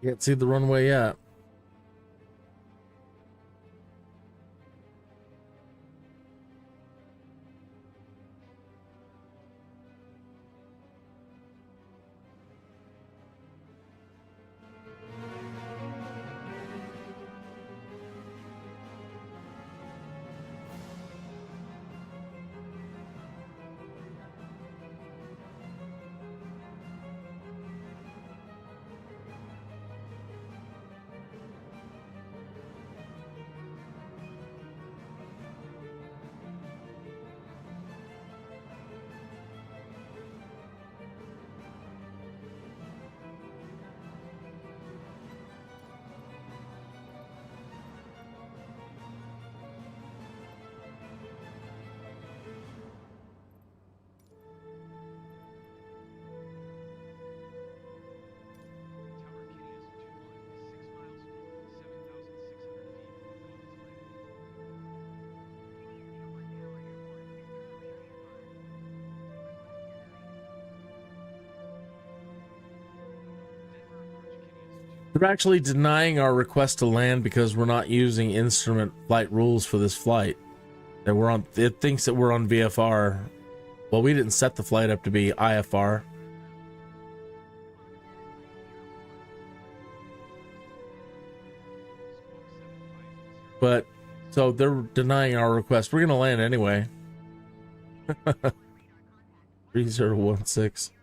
Can't see the runway yet. They're actually denying our request to land because we're not using instrument flight rules for this flight. That we're on. It thinks that we're on VFR. Well, we didn't set the flight up to be IFR. But so they're denying our request. We're gonna land anyway. 3016.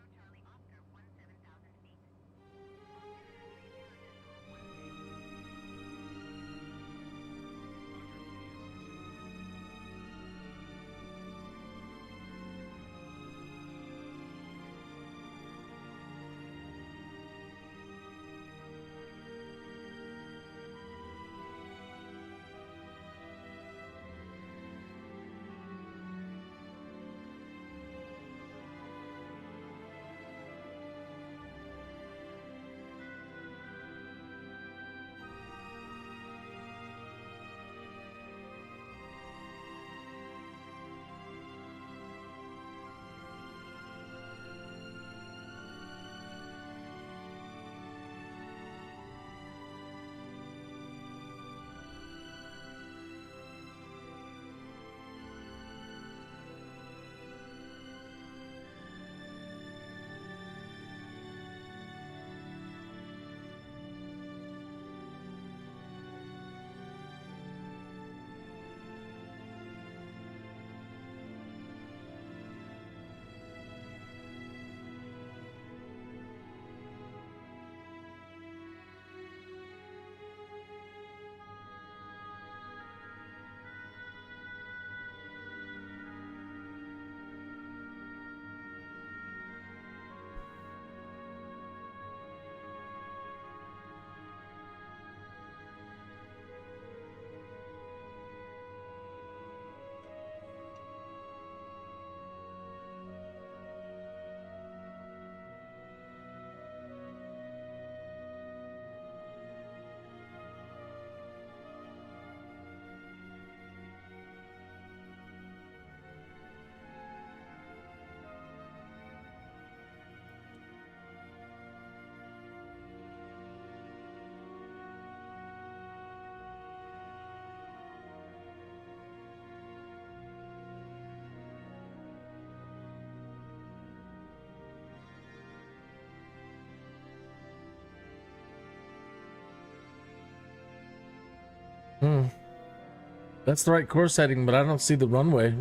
That's the right course heading, but I don't see the runway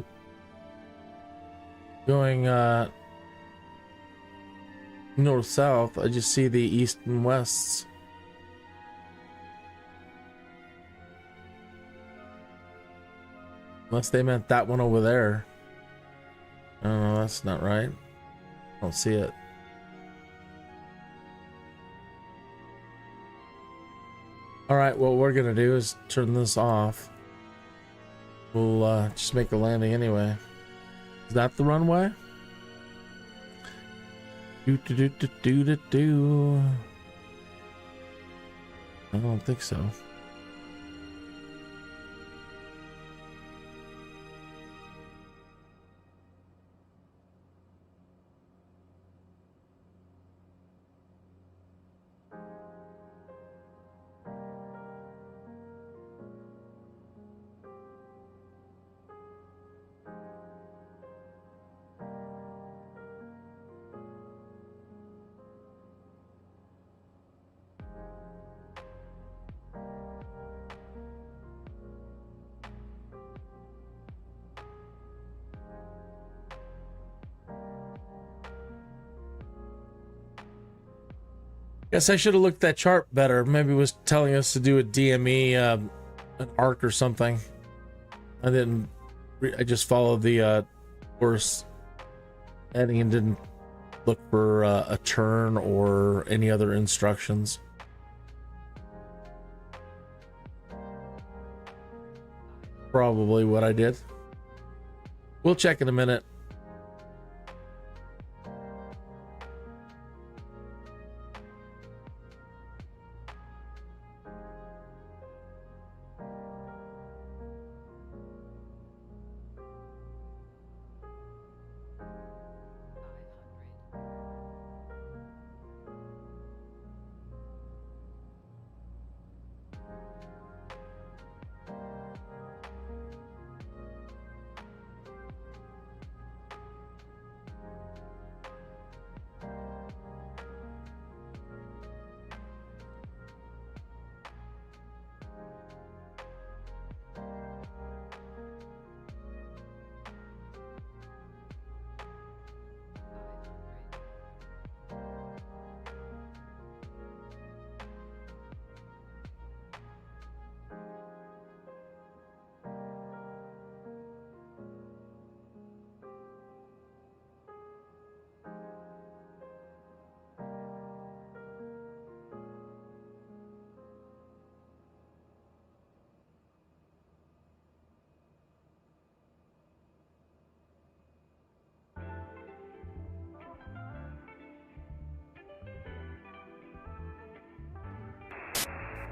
going north south. I just see the east and wests. Unless they meant that one over there. I don't know, that's not right. I don't see it. Alright, what we're gonna do is turn this off. We'll just make a landing anyway. Is that the runway? Do do do do do do do. I don't think so. Guess I should have looked at that chart better. Maybe it was telling us to do a DME, an arc or something. I didn't. I just followed the course heading and didn't look for a turn or any other instructions. Probably what I did. We'll check in a minute.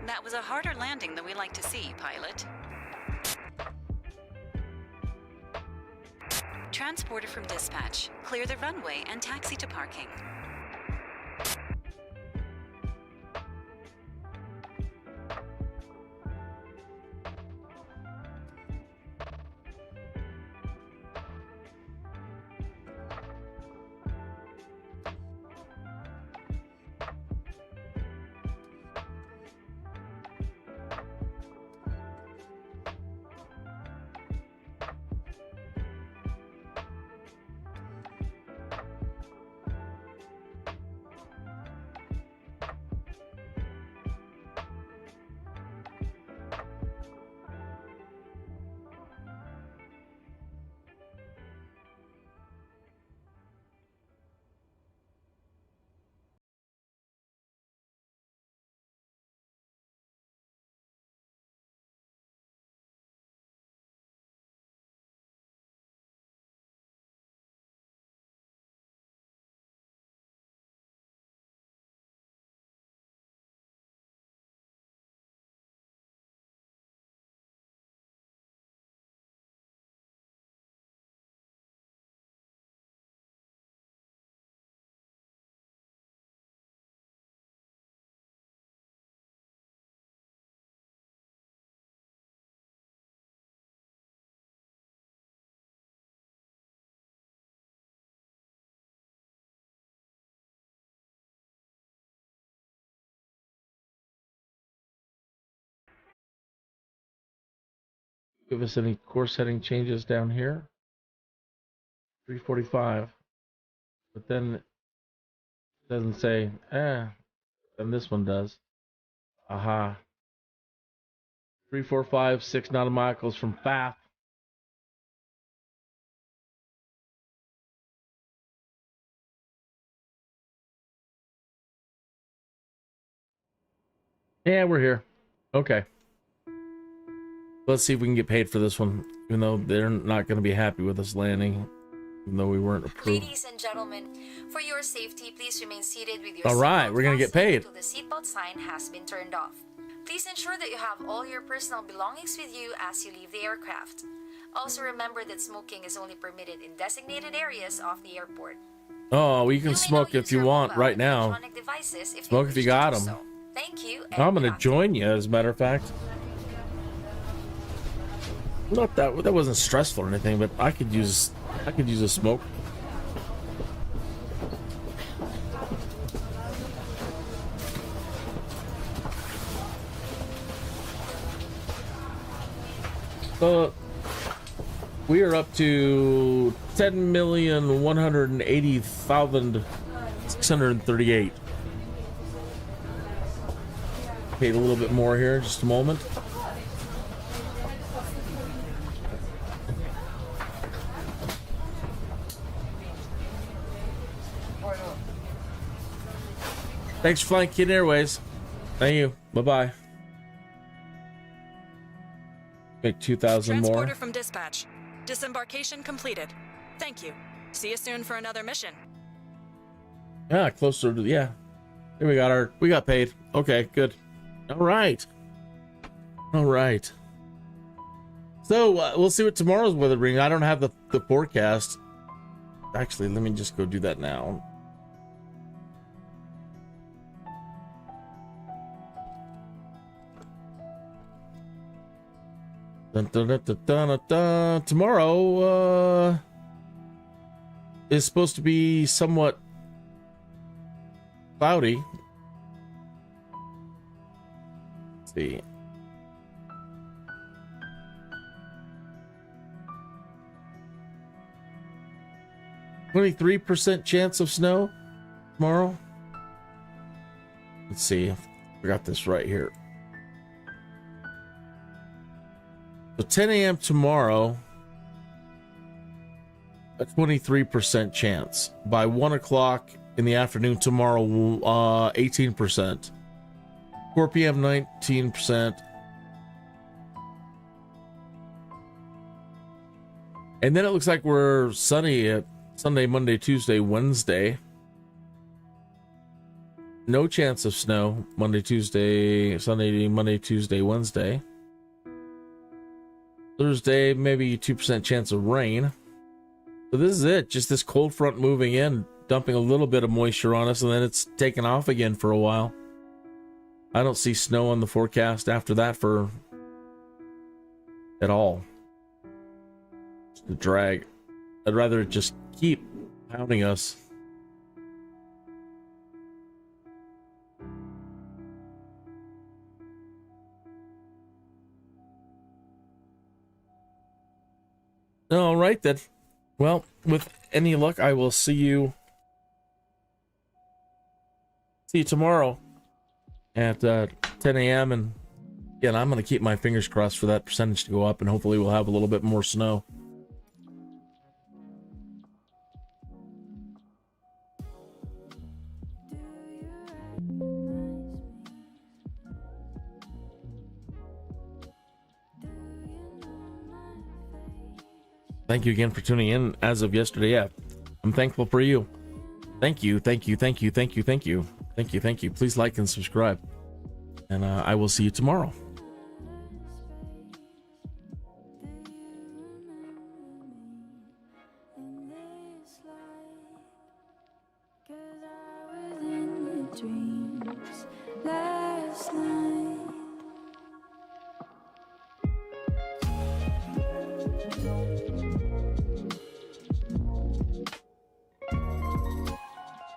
That was a harder landing than we like to see, pilot. Transporter from dispatch. Clear the runway and taxi to parking. give us any course heading changes down here. 345. But then it doesn't say, then this one does. Aha. 345, 6 nauticals from FAF. Yeah, we're here. Okay. Let's see if we can get paid for this one, even though they're not going to be happy with us landing, even though we weren't approved. Ladies and gentlemen, for your safety, please remain seated with your All right, we're going to get paid. until the seatbelt sign has been turned off. Please ensure that you have all your personal belongings with you as you leave the aircraft. Also remember that smoking is only permitted in designated areas of the airport. Oh, you can smoke if you want right now. Smoke if you got them. So. Thank you. I'm going to join you, as a matter of fact. Not that wasn't stressful or anything, but I could use a smoke. So we are up to 10,180,638. Paid a little bit more here, just a moment. Thanks for flying Kid Airways. Thank you. Bye-bye. Make 2,000 more. Transporter from dispatch. Disembarkation completed. Thank you. See you soon for another mission. Yeah, closer to, yeah. Here we got paid. Okay, good. All right. So we'll see what tomorrow's weather brings. I don't have the forecast. Actually, let me just go do that now. Dun, dun, dun, dun, dun, dun. Tomorrow is supposed to be somewhat cloudy. Let's see. %23 chance of snow tomorrow. Let's see. I got this right here. So 10 a.m. tomorrow, a 23% chance. By 1 o'clock in the afternoon tomorrow, 18%. 4 p.m., 19%. And then it looks like we're sunny at Sunday, Monday, Tuesday, Wednesday. No chance of snow Monday, Tuesday, Sunday, Monday, Tuesday, Wednesday. Thursday, maybe 2% chance of rain. So this is it. Just this cold front moving in, dumping a little bit of moisture on us, and then it's taken off again for a while. I don't see snow on the forecast after that for at all. Just a drag. I'd rather it just keep pounding us. All right, then. Well, with any luck, I will see you tomorrow at 10 a.m. And again, I'm going to keep my fingers crossed for that percentage to go up, and hopefully we'll have a little bit more snow. Thank you again for tuning in as of yesterday. Yeah, I'm thankful for you. Thank you. Please like and subscribe. And I will see you tomorrow.